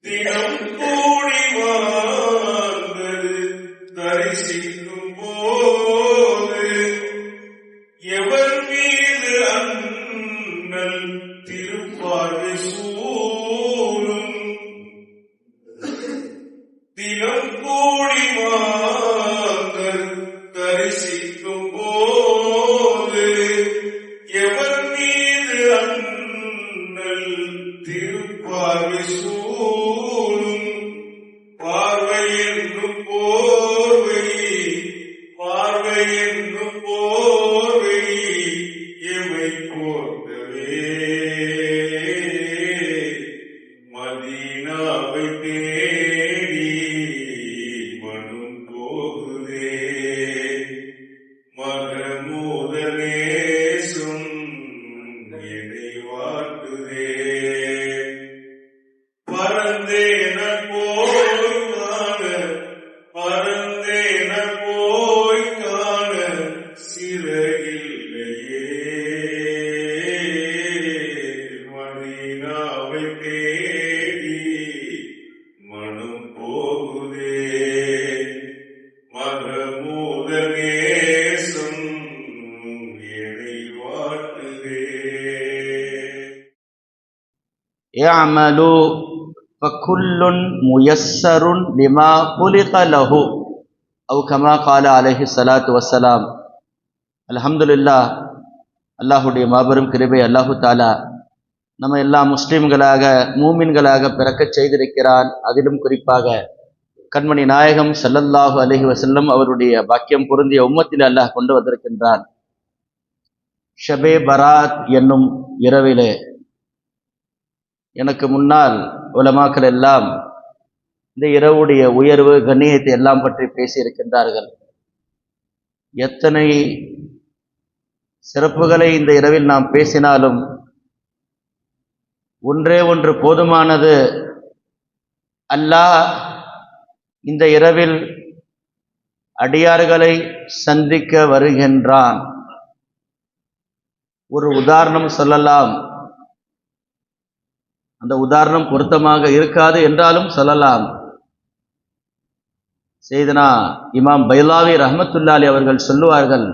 தினம் கூடி வாழ்ந்தது தரிசிக்கும் போது எவர் மீது அண்ணல் திருப்பார்வை சூழும். தினம் கூடி வாழ்ந்தது தரிசிக்கும் போது எவர் மீது அண்ணல் திருப்பார்வை சூழும். பார்வை என்னும் போர்வை, பார்வை என்னும் போர்வை எவை போர்த்தவே மதீனாவை தேடி மனம் போகுதே. மகமூதனேசும் என்னை வாட்டுதே. பறந்தேன போய் காண, பறந்தேன போய் காண சிறகில்லையே. மதீனாவை தேடி மனம் போகுதே. மகமூதனேசும் என்னை வாட்டுதே. يعملوا فكل ميسر لما خلق له أو كما قال عليه الصلاة والسلام. அல்ஹம்துலில்லாஹ். அல்லாஹுடைய மாபெரும் கிருபை அல்லாஹு தாலா நம்ம எல்லாம் முஸ்லிம்களாக மூமின்களாக பிறக்கச் செய்திருக்கிறான். அதிலும் குறிப்பாக கண்மணி நாயகம் ஸல்லல்லாஹு அலைஹி வஸல்லம் அவருடைய பாக்கியம் பொருந்திய உம்மத்தில் அல்லாஹ் கொண்டு வந்திருக்கின்றான். ஷபே பராத் என்னும் இரவிலே எனக்கு முன்னால் உலமாக்கள் எல்லாம் இந்த இரவுடைய உயர்வு கண்ணியத்தை எல்லாம் பற்றி பேசியிருக்கின்றார்கள். எத்தனை சிறப்புகளை இந்த இரவில் நாம் பேசினாலும் ஒன்றே ஒன்று போதுமானது. அல்லாஹ் இந்த இரவில் அடியார்களை சந்திக்க வருகின்றான். ஒரு உதாரணம் சொல்லலாம். அந்த உதாரணம் பொருத்தமாக இருக்காது என்றாலும் சொல்லலாம். செய்தனா இமாம் பைலாவி ரஹ்மத்துல்லாஹி அவர்கள் சொல்லுவார்கள்,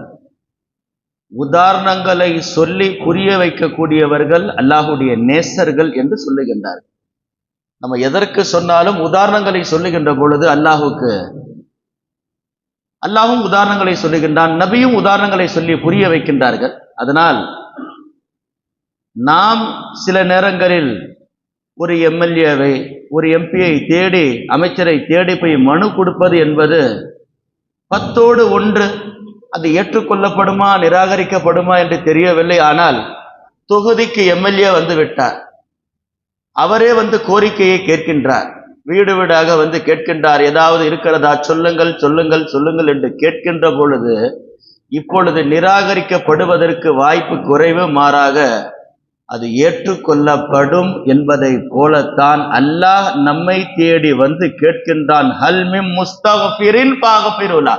உதாரணங்களை சொல்லி புரிய வைக்கக்கூடியவர்கள் அல்லாஹுடைய நேசர்கள் என்று சொல்லுகின்றார்கள். நம்ம எதற்கு சொன்னாலும் உதாரணங்களை சொல்லுகின்ற பொழுது அல்லாஹும் உதாரணங்களை சொல்லுகின்றான், நபியும் உதாரணங்களை சொல்லி புரிய வைக்கின்றார்கள். அதனால் நாம் சில நேரங்களில் ஒரு எம்எல்ஏவை, ஒரு எம்பியை தேடி, அமைச்சரை தேடி போய் மனு கொடுப்பது என்பது 10ஓடு 1 அது ஏற்றுக்கொள்ளப்படுமா நிராகரிக்கப்படுமா என்று தெரியவில்லை. ஆனால் தொகுதிக்கு எம்எல்ஏ வந்து விட்டார். அவரே வந்து கோரிக்கையை கேட்கின்றார். வீடு வீடாக வந்து கேட்கின்றார். ஏதாவது இருக்கிறதா, சொல்லுங்கள் சொல்லுங்கள் சொல்லுங்கள் என்று கேட்கின்ற பொழுது இப்பொழுது நிராகரிக்கப்படுவதற்கு வாய்ப்பு குறைவு. மாறாக அது ஏற்றுக்கொள்ளப்படும் என்பதை போலத்தான் அல்லாஹ் நம்மை தேடி வந்து கேட்கின்றான். ஹல் மின் முஸ்தக்ஃபிரின் ஃபக்ஃபிருலா,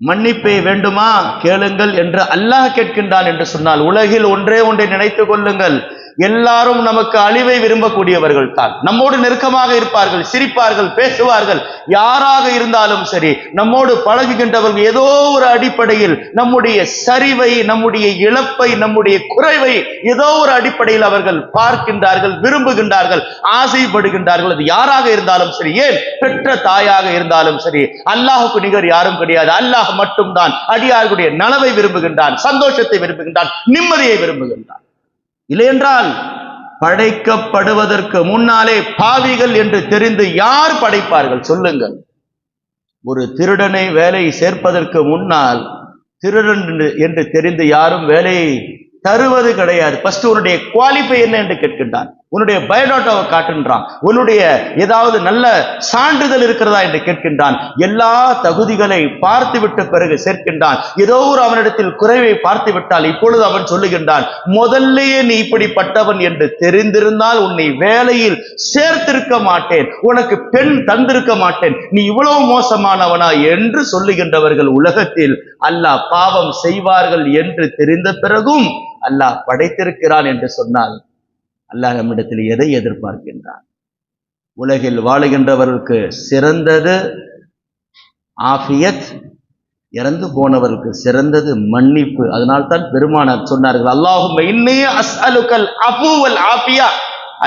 மன்னிப்பை வேண்டுமா கேளுங்கள் என்று அல்லாஹ் கேட்கின்றான் என்று சொன்னால், உலகில் ஒன்றே ஒன்றை நினைத்துக் கொள்ளுங்கள், எல்லாரும் நமக்கு அழிவை விரும்பக்கூடியவர்கள் தான். நம்மோடு நெருக்கமாக இருப்பார்கள், சிரிப்பார்கள், பேசுவார்கள். யாராக இருந்தாலும் சரி, நம்மோடு பழகுகின்றவர்கள் ஏதோ ஒரு அடிப்படையில் நம்முடைய சரிவை, நம்முடைய இழப்பை, நம்முடைய குறைவை ஏதோ ஒரு அடிப்படையில் அவர்கள் பார்க்கின்றார்கள், விரும்புகின்றார்கள், ஆசைப்படுகின்றார்கள். அது யாராக இருந்தாலும் சரி, ஏன் பெற்ற தாயாக இருந்தாலும் சரி. அல்லாஹுக்கு நிகர் யாரும் கிடையாது. அல்லாஹ் மட்டும்தான் அடியார்களுடைய நலவை விரும்புகின்றான், சந்தோஷத்தை விரும்புகின்றான், நிம்மதியை விரும்புகின்றான். இல்லையென்றால் படைக்கப்படுவதற்கு முன்னாலே பாவிகள் என்று தெரிந்து யார் படைப்பார்கள் சொல்லுங்கள்? ஒரு திருடனை வேலை சேர்ப்பதற்கு முன்னால் திருடன் என்று தெரிந்து யாரும் வேலையை தருவது கிடையாது. ஃபர்ஸ்ட் உன்னுடைய குவாலிஃபை என்ன என்று கேட்கின்றான், உன்னுடைய பயோடாட்டாவை காட்டுகின்றான், உன்னுடைய ஏதாவது நல்ல சான்றிதழ் இருக்கிறதா என்று கேட்கின்றான். எல்லா தகுதிகளை பார்த்து விட்ட பிறகு சேர்க்கின்றான். ஏதோ ஒரு அவனிடத்தில் குறைவை பார்த்து விட்டால் இப்பொழுது அவன் சொல்லுகின்றான், முதல்லையே நீ இப்படிப்பட்டவன் என்று தெரிந்திருந்தால் உன்னை வேலையில் சேர்த்திருக்க மாட்டேன், உனக்கு பெண் தந்திருக்க மாட்டேன், நீ இவ்வளவு மோசமானவனா என்று சொல்லுகின்றவர்கள் உலகத்தில் அல்லாஹ் பாவம் செய்வார்கள் என்று தெரிந்த பிறகும் அல்லாஹ் படைத்திருக்கிறான் என்று சொன்னால் அல்லாஹ் நம்மிடத்தில் எதை எதிர்பார்க்கின்றான்? உலகில் வாழுகின்றவர்களுக்கு சிறந்தது ஆஃபியத், இறந்து போனவருக்கு சிறந்தது மன்னிப்பு. அதனால்தான் பெருமானார் சொன்னார்கள், அல்லாஹும்ம இன்னி அஸ்அலுக்கல் அஃபு வல் ஆஃபியா.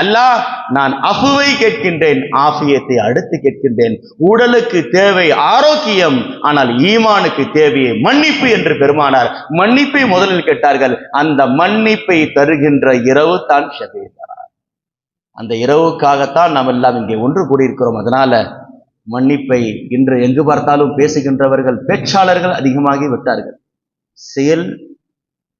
அல்லாஹ், நான் அஃபுவை கேட்கின்றேன், ஆஃபியத்தை அடுத்து கேட்கின்றேன். உடலுக்கு தேவை ஆரோக்கியம், ஆனால் ஈமானுக்கு தேவையை மன்னிப்பு என்று பெருமானார் மன்னிப்பை முதலில் கேட்டார்கள். அந்த மன்னிப்பை தருகின்ற இரவு தான் ஷபே பராத். அந்த இரவுக்காகத்தான் நாம் எல்லாம் இங்கே ஒன்று கூடியிருக்கிறோம். அதனால மன்னிப்பை இன்று எங்கு பார்த்தாலும் பேசுகின்றவர்கள், பேச்சாளர்கள் அதிகமாகி விட்டார்கள், செயல்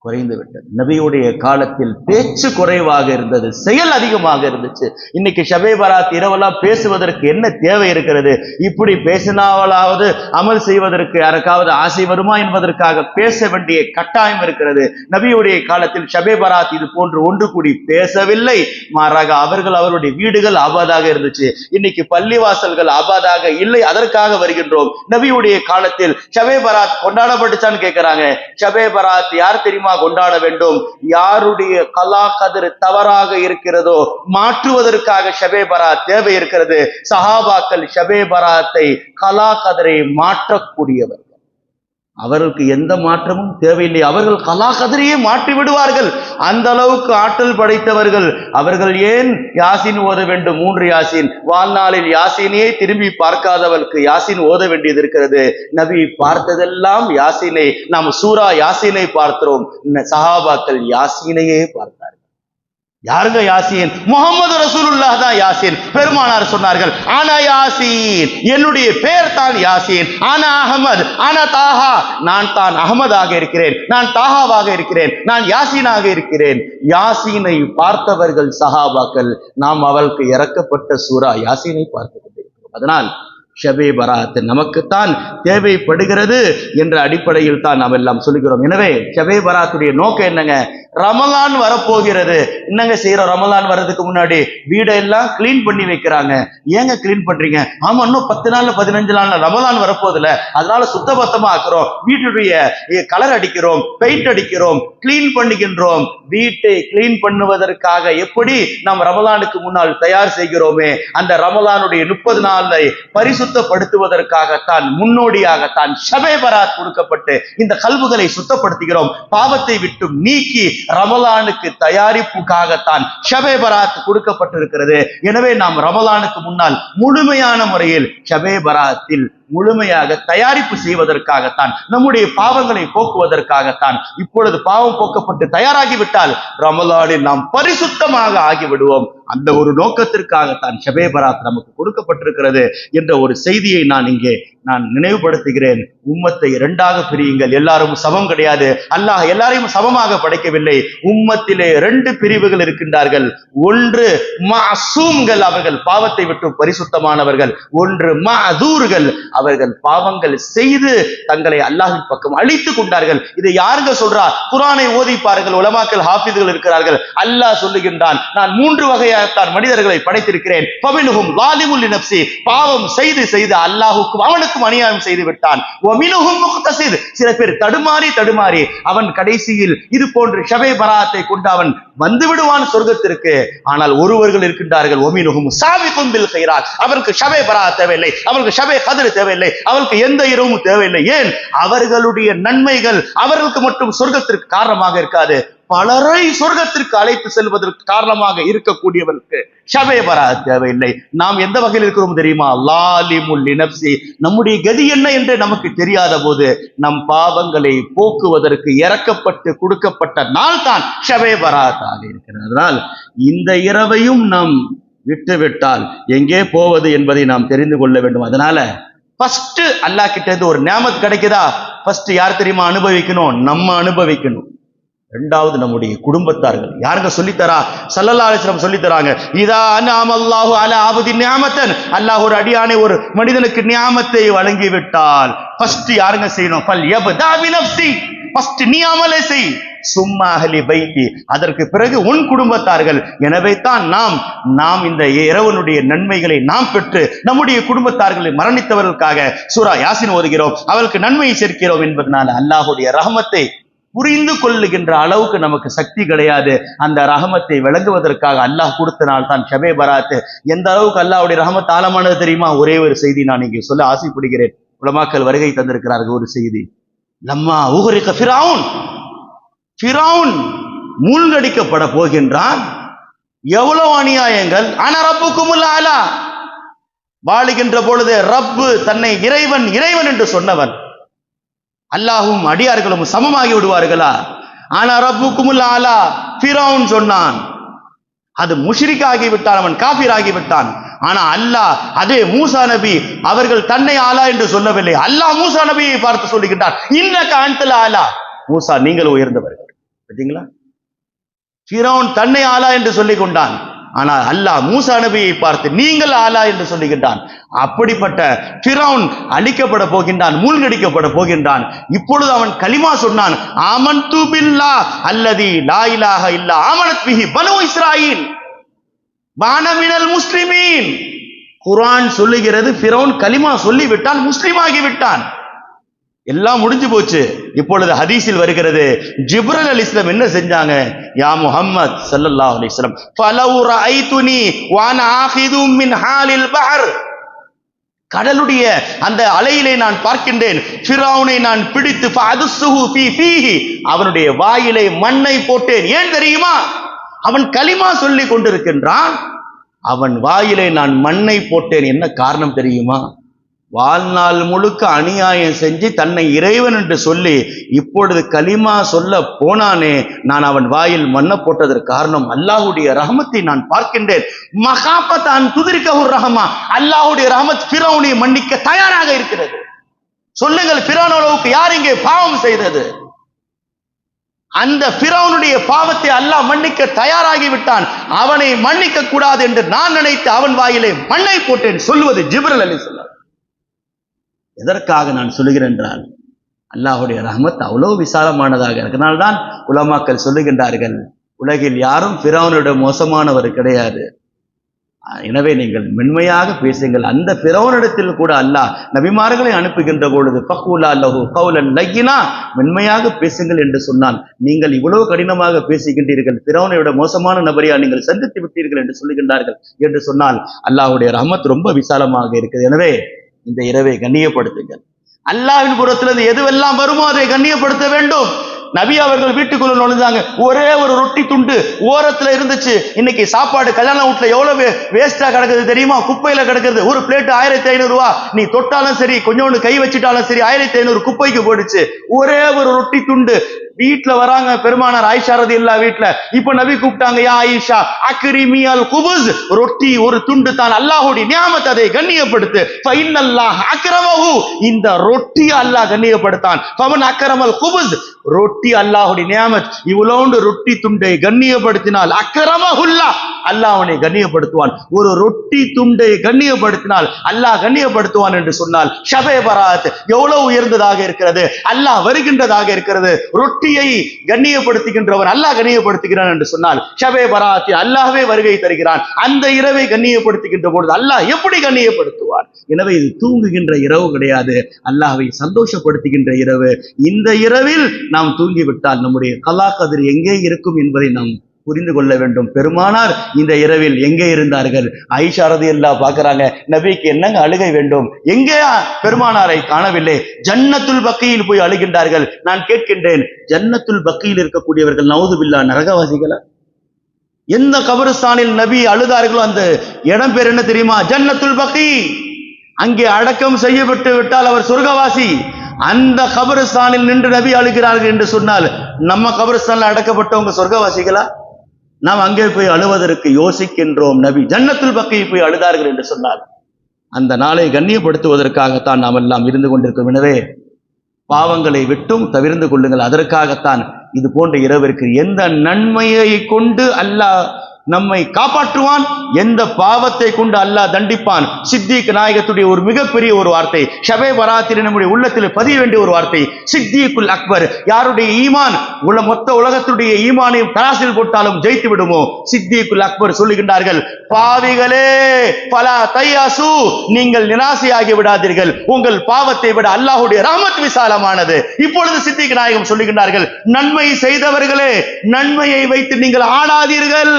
குறைந்து விட்டது. நபியுடைய காலத்தில் பேச்சு குறைவாக இருந்தது, செயல் அதிகமாக இருந்துச்சு. இன்னைக்கு ஷபே பராத் இரவெல்லாம் பேசுவதற்கு என்ன தேவை இருக்கிறது? இப்படி பேசினாவளாவது அமல் செய்வதற்கு யாருக்காவது ஆசை வருமா என்பதற்காக பேச வேண்டிய கட்டாயம் இருக்கிறது. நபியுடைய காலத்தில் ஷபே பராத் இது போன்று ஒன்று கூடி பேசவில்லை. மாறாக அவர்களுடைய வீடுகள் ஆபாதாக இருந்துச்சு. இன்னைக்கு பள்ளிவாசல்கள் ஆபாதாக இல்லை, அதற்காக வருகின்றோம். நபியுடைய காலத்தில் ஷபே பராத் கொண்டாடப்பட்டுச்சான்னு கேட்கிறாங்க. ஷபே பராத் யார் தெரியுமா கொண்டாட வேண்டும்? யாருடைய கலா கதிர் தவறாக இருக்கிறதோ மாற்றுவதற்காக ஷபே பராத் தேவை இருக்கிறது. சஹாபாக்கள் ஷபே பராத்தை கலா கதிரை மாற்றக்கூடியவர்கள், அவர்களுக்கு எந்த மாற்றமும் தேவையில்லை. அவர்கள் கலா கதிரையே மாற்றி விடுவார்கள். அந்த அளவுக்கு ஆற்றல் படைத்தவர்கள். அவர்கள் ஏன் யாசின் ஓத வேண்டும்? 3 யாசின். வாழ்நாளில் யாசினையே திரும்பி பார்க்காதவர்களுக்கு யாசின் ஓத வேண்டியது இருக்கிறது. நபி பார்த்ததெல்லாம் யாசினை. நாம் சூரா யாசினை பார்க்கிறோம். சஹாபாக்கள் யாசினையே பார்த்தார்கள். யாருங்க யாசீன்? முகமது ரசூலுல்லாஹ் தான் யாசீன். பெருமானார் சொன்னார்கள், ஆனா யாசீன், என்னுடைய பேர் தான் யாசீன். ஆனா அஹமது, ஆனா தாஹா, நான் தான் அகமதாக இருக்கிறேன், நான் தாஹாவாக இருக்கிறேன், நான் யாசீனாக இருக்கிறேன். யாசீனை பார்த்தவர்கள் சஹாபாக்கள். நாம் அவளுக்கு இறக்கப்பட்ட சூரா யாசீனை பார்த்து கொண்டிருக்கிறோம். அதனால் ஷபே பராத் நமக்குத்தான் தேவைப்படுகிறது என்ற அடிப்படையில் தான் நாம் எல்லாம் சொல்லுகிறோம். எனவே ஷபே பராத்துடைய நோக்கம் என்னங்க? ரமலான் வரப்போகிறது. என்னங்க செய்யறோம்? ரமலான் வர்றதுக்கு முன்னாடி வீடெல்லாம் கிளீன் பண்ணி வைக்கிறாங்க. ஏங்க கிளீன் பண்றீங்க? ஆமா, இன்னும் 10 நாள்ல 15 நாள்ல ரமலான் வரப்போதில்ல, அதனால சுத்தபத்தமா ஆக்குறோம், வீட்டுடைய கலர் அடிக்கிறோம், பெயிண்ட் அடிக்கிறோம், கிளீன் பண்ணுகின்றோம். வீட்டை கிளீன் பண்ணுவதற்காக எப்படி நாம் ரமலானுக்கு முன்னால் தயார் செய்கிறோமே, அந்த ரமலானுடைய 30 நாளை பரிசுத்தப்படுத்துவதற்காகத்தான், முன்னோடியாகத்தான் ஷபே பராத் கொடுக்கப்பட்டு இந்த கல்புகளை சுத்தப்படுத்துகிறோம். பாவத்தை விட்டு நீக்கி ரமலானுக்கு தயாரிப்புக்காகத்தான் ஷபே பராத் கொடுக்கப்பட்டிருக்கிறது. எனவே நாம் ரமலானுக்கு முன்னால் முழுமையான முறையில் ஷபே பராத்தில் முழுமையாக தயாரிப்பு செய்வதற்காகத்தான், நம்முடைய பாவங்களை போக்குவதற்காகத்தான். இப்பொழுது பாவம் போக்கப்பட்டு தயாராகிவிட்டால் ரமலானில் நாம் பரிசுத்தமாக ஆகிவிடுவோம். அந்த ஒரு நோக்கத்திற்காகத்தான் ஷபே பராத் நமக்கு கொடுக்கப்பட்டிருக்கிறது என்ற ஒரு செய்தியை நான் இங்கே நினைவுபடுத்துகிறேன். உம்மத்தை 2ஆக பிரியுங்கள். எல்லாரும் சமம் கிடையாது. அல்லாஹ் எல்லாரையும் சமமாக படைக்கவில்லை. உம்மத்திலே 2 பிரிவுகள் இருக்கின்றார்கள். ஒன்று மஅசூம்கள், அவர்கள் பாவத்தை விட்டு பரிசுத்தமானவர்கள். ஒன்று மஅதூர்கள், அவர்கள் பாவங்கள் செய்து தங்களை அல்லாஹ்வின் பக்கம் அழித்துக் கொண்டார்கள். இதை யாருங்க சொல்றா? குர்ஆனை ஓதிப்பார்கள், உலமாக்கள், ஹாஃபிதுகள் இருக்கிறார்கள். அல்லாஹ் சொல்லுகின்றான், நான் 3 வகையாகத்தான் மனிதர்களை படைத்திருக்கிறேன். ஃபமின்ஹும் ஸாலிமுல் லினஃப்ஸி, பாவம் செய்து செய்து அல்லாஹ்வுக்கும் அவனுக்கும் அநியாயம் செய்து விட்டான். வமின்ஹும் முக்தஸித், சில பேர் தடுமாறி அவன் கடைசியில் இது போன்று ஷபே பராத்தை கொண்டு அவன் வந்து விடுவான் சொர்க்கத்திற்கு. ஆனால் ஒருவர்கள் இருக்கின்றார்கள், வமின்ஹும் ஸாபிகுன் பில் கைராத், அவருக்கு ஷபே பராத் தேவையில்லை, அவருக்கு ஷபே கத்ர் தேவையில்லை, அவருக்கு எந்த இரவும் தேவையில்லை. ஏன்? அவர்களுடைய நன்மைகள் அவர்களுக்கு மட்டும் சொர்க்கத்திற்கு காரணமாக இருக்காது, பலரை சொர்க்கத்திற்கு அழைத்து செல்வதற்கு காரணமாக இருக்கக்கூடியவருக்கு ஷபே பராத் தேவையில்லை. நாம் எந்த வகையில் இருக்கிறோம் தெரியுமா? லாலிமுல் லினஃப்ஸி, நம்முடைய கதி என்ன என்று நமக்கு தெரியாத போது நம் பாவங்களை போக்குவதற்கு இறக்கப்பட்டு கொடுக்கப்பட்ட நாள் தான் ஷபே பராத் ஆக இருக்கிறது. அதனால் இந்த இரவையும் நாம் விட்டுவிட்டால் எங்கே போவது என்பதை நாம் தெரிந்து கொள்ள வேண்டும். அதனால ஃபர்ஸ்ட் அல்லாஹ் கிட்ட இருந்து ஒரு நியாமத் கிடைக்குதா, ஃபர்ஸ்ட் யார் தெரியுமா அனுபவிக்கணும்? நம்ம அனுபவிக்கணும். 2வது நம்முடைய குடும்பத்தார்கள். யாருங்க சொல்லித்தரா? ஸல்லல்லாஹு அலைஹி வஸல்லம் சொல்லித்தராங்க, இதா அன்அமல்லாஹு அலா அப்தின் நிஅமத்தன், அல்லாஹ் ஒரு அடியானை, ஒரு மனிதனுக்கு நியாமத்தை வழங்கி விட்டால் ஃபர்ஸ்ட் யாருங்க செய்யணும்? ஃபல் யப்தா பினஃப்ஸி, ஃபர்ஸ்ட் நீ அமலை செய், சும்மா அஹ்லி பைத்தி, அதற்கு பிறகு உன் குடும்பத்தார்கள். எனவே தான் நாம் இந்த இரவனுடைய நன்மைகளை நாம் பெற்று நம்முடைய குடும்பத்தார்களை மரணித்தவர்களுக்காக சூரா யாசின் ஓதுகிறோம், அவளுக்கு நன்மையை சேர்க்கிறோம் என்பதனால அல்லாஹ்வுடைய ரஹமத்தை புரிந்து கொள்ளுகின்ற அளவுக்கு நமக்கு சக்தி கிடையாது. அந்த ரஹமத்தை விளங்குவதற்காக அல்லாஹ் கொடுத்த நாள் தான் ஷபே பராத். எந்த அளவுக்கு அல்லாஹ்வுடைய ரஹமத் ஆழமானது தெரியுமா? ஒரே ஒரு செய்தி நான் இங்கே சொல்ல ஆசைப்படுகிறேன். உலமாக்கள் வருகை தந்திருக்கிறார்கள். ஒரு செய்தி, லம்மா உஹரிக ஃபிரௌன் மூழ்கடிக்கப்பட போகின்றான். எவ்வளவு அநியாயங்கள்! ஆனா ரப்புக்குமுல் ஆலா, வாழுகின்ற பொழுது ரப்பு தன்னை இறைவன் இறைவன் என்று சொன்னவன், அல்லாஹும் அடியார்களும் சமமாகி விடுவார்களா? ஆனா ரப்புக்குமுல் ஆலா ஃபிரௌன் சொன்னான். அது முஷ்ரிக் ஆகிவிட்டான், அவன் காஃபிர் ஆகிவிட்டான். ஆனா அல்லாஹ் அதே மூசா நபி அவர்கள் தன்னை ஆலா என்று சொல்லவில்லை. அல்லாஹ் மூசா நபியை பார்த்து சொல்லுகின்றான், இன்னக அன்தல் ஆலா, மூசா நீங்கள் உயர்ந்தவர்கள். பார்த்தீங்களா? ஃபிரௌன் தன்னை ஆலா என்று சொல்லிக் கொண்டான். ஆனால் அல்லாஹ் மூசா நபியை பார்த்து நீங்கள் ஆலா என்று சொல்லுகின்றான். அப்படிப்பட்ட ஃபிரௌன் அழிக்கப்பட போகின்றான், மூழ்கடிக்கப்பட போகின்றான். இப்பொழுது அவன் கலிமா சொன்னான், ஆமன்து பில்லாஹ் அல்லதி லா இலாஹ இல்லா ஆமனத் பிஹி பனு இஸ்ராயீல் வான மினல் முஸ்லிமீன். குர்ஆன் சொல்லுகிறது, ஃபிரௌன் கலிமா சொல்லிவிட்டான், முஸ்லிம் ஆகிவிட்டான். எல்லாம் முடிஞ்சு போச்சு. இப்பொழுது ஹதீஸில் வருகிறது, ஜிப்ரீல் அலைஹிஸ்ஸலாம் என்ன செஞ்சாங்க? யா முஹம்மத் ஸல்லல்லாஹு அலைஹி வஸல்லம் ஃபலவ் ரஅய்துனி வானா ஆகிதும் மின் ஹாலில் பஹர், கடலுடைய அந்த அலையிலே நான் பார்க்கின்றேன், ஃபிரௌனை நான் பிடித்து ஃபஅதுஸ்ஸுஹு ஃபீஹி, அவனுடைய வாயிலே மண்ணை போட்டேன். ஏன் தெரியுமா? அவன் கலிமா சொல்லி கொண்டிருக்கின்றான், அவன் வாயிலே நான் மண்ணை போட்டேன். என்ன காரணம் தெரியுமா? வாழ்நாள் முழுக்க அநியாயம் செஞ்சு தன்னை இறைவன் என்று சொல்லி இப்பொழுது கலிமா சொல்ல போனானே, நான் அவன் வாயில் மண்ணை போட்டதற்கு காரணம் அல்லாஹ்வுடைய ரஹமத்தை நான் பார்க்கின்றேன். மகாபத்தான் துதிரிக்கஹு ரஹமா, அல்லாஹ்வுடைய ரஹமத் ஃபிரௌனை மன்னிக்க தயாராக இருக்கிறது. சொல்லுங்கள், ஃபிரௌன் அளவுக்கு யார் இங்கே பாவம் செய்தது? அந்த ஃபிரௌனுடைய பாவத்தை அல்லாஹ் மன்னிக்க தயாராகி விட்டான். அவனை மன்னிக்க கூடாது என்று நான் நினைத்து அவன் வாயிலே மண்ணை போட்டேன். சொல்லுவது ஜிப்ரீல் அலைஹிஸ்ஸலாம். எதற்காக நான் சொல்லுகிறேன் என்றால், அல்லாஹ்வுடைய ரஹமத் அவ்வளவு விசாலமானதாக இருக்கிறனால்தான் உலமாக்கள் சொல்லுகின்றார்கள், உலகில் யாரும் ஃபிரௌனோட மோசமானவர் கிடையாது. எனவே நீங்கள் மென்மையாக பேசுங்கள். அந்த ஃபிரௌனிடத்தில் கூட அல்லாஹ் நபிமார்களை அனுப்புகின்ற பொழுது ஃபக்கூலா லஹு கௌலன் லய்யினா, மென்மையாக பேசுங்கள் என்று சொன்னான். நீங்கள் இவ்வளவு கடினமாக பேசுகின்றீர்கள், ஃபிரௌனை விட மோசமான நபரையா நீங்கள் சந்தித்து விட்டீர்கள் என்று சொல்லுகின்றார்கள் என்று சொன்னால், அல்லாஹ்வுடைய ரஹமத் ரொம்ப விசாலமாக இருக்குது. எனவே இந்த இரவை கண்ணியப்படுத்துங்கள். அல்லாஹ்வின் புறத்திலிருந்து எதுவெல்லாம் வருமோ அதை கண்ணியப்படுத்த வேண்டும். நபி அவர்கள் வீட்டுக்குள்ள நுழைஞ்சாங்க, ஒரே ஒரு ரொட்டி துண்டு ஓரத்துல இருந்துச்சு. இன்னைக்கு சாப்பாடு கல்யாண வீட்டுல எவ்வளவு வேஸ்டா கிடக்குது தெரியுமா? குப்பையில கிடக்குது. ஒரு பிளேட் 1500 ரூபாய், நீ தொட்டாலும் சரி கொஞ்சோண்டு கை வச்சுட்டாலும் சரி 1500 குப்பைக்கு போயிடுச்சு. ஒரே ஒரு ரொட்டி துண்டு. வீட்டுல வராங்க பெருமானார் ஆயிஷா ரலியல்லாஹு வீட்டுல. இப்ப நபி கூப்பிட்டாங்க, யா ஆயிஷா அக்ரிமி அல் குபுஸ், ரொட்டி ஒரு துண்டு தான், அல்லாஹ்வுடைய நியாமத், அதை கண்ணியப்படுத்து. ஃபைனல்லாஹ் அக்ரமஹு, இந்த ரொட்டி அல்லாஹ் கண்ணியப்படுத்தான். ஃபமன் அக்ரமல் குபுஸ், ரொட்டி அல்லாஹ்வுடைய நியாமத். இவ்வளோண்டு ரொட்டி துண்டை கண்ணியப்படுத்தினால் அக்ரமஹுல்லாஹ், அல்லாஹ் அவனை கண்ணியப்படுத்துவான். ஒரு ரொட்டி துண்டை கண்ணியப்படுத்தினால் அல்லாஹ் கண்ணியப்படுத்துவான் என்று சொன்னால் ஷபே பராத் எவ்வளவு உயர்ந்ததாக இருக்கிறது, அல்லாஹ் வருகின்றதாக இருக்கிறது. ரொட்டியை கண்ணியப்படுத்துகின்றவர் அல்லாஹ் கண்ணியப்படுத்துகிறான் என்று சொன்னால் ஷபே பராத் அல்லாஹ்வே வருகை தருகிறான். அந்த இரவை கண்ணியப்படுத்துகின்ற பொழுது அல்லாஹ் எப்படி கண்ணியப்படுத்துவார்? எனவே இது தூங்குகின்ற இரவு கிடையாது, அல்லாஹ்வை சந்தோஷப்படுத்துகின்ற இரவு. இந்த இரவில் நாம் தூங்கிவிட்டால் நம்முடைய கலா கதிர் எங்கே இருக்கும் என்பதை நாம் புரிந்து கொள்ள வேண்டும். பெருமானார் இந்த இரவில் எங்கே இருந்தார்கள்? ஆயிஷா ரலியல்லாஹு பார்க்கறாங்க, நபிக்கு என்னங்க அழுகை வேண்டும்? எங்கே பெருமானாரை காணவில்லை. ஜன்னத்துல் பக்கியில் போய் அழுகின்றார்கள். நான் கேட்கின்றேன், ஜன்னத்துல் பக்கியில் இருக்கக்கூடியவர்கள் நவுது பில்லாஹ் நரகவாசிகளா? எந்த கபரிஸ்தானில் நபி அழுதார்களோ அந்த இடம் பேர் என்ன தெரியுமா? ஜன்னத்துல் பக்கி. அங்கே அடக்கம் செய்யப்பட்டு விட்டால் அவர் சொர்க்கவாசி. அந்த கபரிஸ்தானில் நின்று நபி அழுகிறார்கள் என்று சொன்னால் நம்ம கபரிஸ்தானில் அடக்கப்பட்டவங்க சொர்க்கவாசிகளா? நாம் அங்கே போய் அழுவதற்கு யோசிக்கின்றோம். நபி ஜன்னத்துல் பக்கியில் போய் அழுதார்கள் என்று சொன்னால் அந்த நாளை கண்ணியப்படுத்துவதற்காகத்தான் நாம் எல்லாம் இருந்து கொண்டிருக்கிறோம். எனவே பாவங்களை விட்டும் தவிர்ந்து கொள்ளுங்கள். அதற்காகத்தான் இது போன்ற இரவிற்கு எந்த நன்மையை கொண்டு அல்லாஹ் நம்மை காப்பாற்றுவான், எந்த பாவத்தை கொண்டு அல்லாஹ் தண்டிப்பான். சித்திக் நாயகத்துடைய ஒரு மிகப்பெரிய ஒரு வார்த்தை, ஷபே பராத்தில் நம்முடைய உள்ளத்தில் பதிய வேண்டிய ஒரு வார்த்தை, சித்திகுல் அக்பர். யாருடைய ஈமான் மொத்த உலகத்துடைய ஈமானையும் தராசில் போட்டாலும் ஜெயித்து விடுமோ? சித்திகுல் அக்பர் சொல்லுகின்றார்கள், பாவிகளே பலா தையாசு, நீங்கள் நிராசையாகி விடாதீர்கள், உங்கள் பாவத்தை விட அல்லாஹ்வுடைய ரஹ்மத் விசாலமானது. இப்பொழுது சித்திக் நாயகம் சொல்லுகின்றார்கள், நன்மை செய்தவர்களே நன்மையை வைத்து நீங்கள் ஆடாதீர்கள்,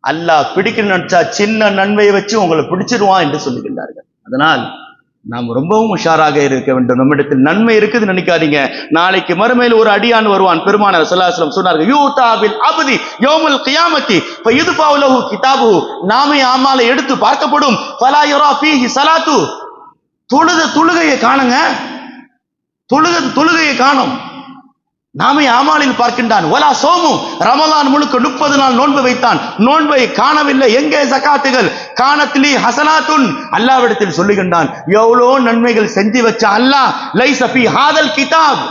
அல்லாஹ் பிடிக்கணும்னு நினைச்சா சின்ன நன்மையை வச்சு உங்களை பிடிச்சிருவான் என்று சொல்லுகின்றார்கள். அதனால் நாம் ரொம்பவும் உஷாராக இருக்க வேண்டும். நம்மிடத்தில் நன்மை இருக்குதுன்னு நினைக்காதீங்க. நாளைக்கு மறுமையில் ஒரு அடியான் வருவான். பெருமானார் ஸல்லல்லாஹு அலைஹி வஸல்லம் சொன்னார்கள், யூதாபில் அப்தி யௌமுல் கியாமத்தி ஃபயுத்ஃபஉ லஹு கிதாபுஹு, நாமே ஆமாலை எடுத்து பார்க்கப்படும். ஃபலா யுரா ஃபீஹி ஸலாத்து, தொழுகையை காணுங்க, தொழுகையை காணும். நாமே ஆமாலில் பார்க்கின்றான். வலா சோமு, ரமலான் முழுக்க 30 நாள் நோன்பு வைத்தான், நோன்பை காணவில்லை. எங்கே ஜகாத்துகள்? கானத்லி ஹசனாத்துன், அல்லாஹ்விடத்தில் சொல்லுகின்றான், எவ்வளோ நன்மைகள் செஞ்சு வச்ச அல்லாஹ், லைஸ ஃபீ ஹாதல் கிதாப்,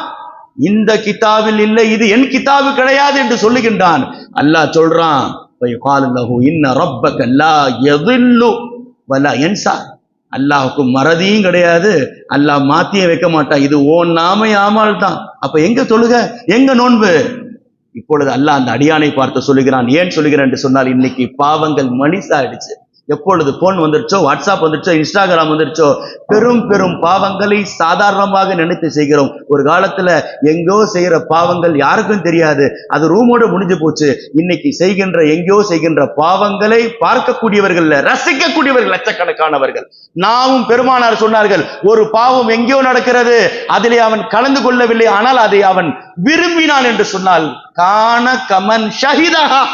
இந்த கிதாபில் இல்லை, இது என் கிதாபு கிடையாது என்று சொல்லுகின்றான். அல்லாஹ் சொல்றான், ஃபயகாலு லஹு இன்ன ரப்பக லா யதில்லு வலா யன்சா, அல்லாஹ்வுக்கு மறதியும் கிடையாது, அல்லாஹ் மாத்தியே வைக்க மாட்டான், இது ஓன் நாமே ஆமால் தான். அப்ப எங்க தொழுக, எங்க நோன்பு? இப்பொழுது அல்லாஹ் அந்த அடியானை பார்த்து சொல்லுகிறான். ஏன் சொல்லுகிறேன் என்று சொன்னால், இன்னைக்கு பாவங்கள் மனிசாயிடுச்சு. எப்பொழுது போன் வந்துருச்சோ, வாட்ஸ்அப் வந்துருச்சோ, இன்ஸ்டாகிராம் வந்துருச்சோ, பெரும் பெரும் பாவங்களை சாதாரணமாக நினைத்து செய்கிறோம். ஒரு காலத்துல எங்கோ செய்யற பாவங்கள் யாருக்கும் தெரியாது, அது ரூமோட முடிஞ்சு போச்சு. இன்னைக்கு செய்கின்ற எங்கோ செய்கின்ற பாவங்களை பார்க்கக்கூடியவர்கள், ரசிக்கக்கூடியவர்கள் லட்சக்கணக்கானவர்கள். நாமும் பெருமானார் சொன்னார்கள், ஒரு பாவம் எங்கேயோ நடக்கிறது, அதிலே அவன் கலந்து கொள்ளவில்லை, ஆனால் அதை அவன் விரும்பினான் என்று சொன்னால், கான கமன் ஷஹிதஹா,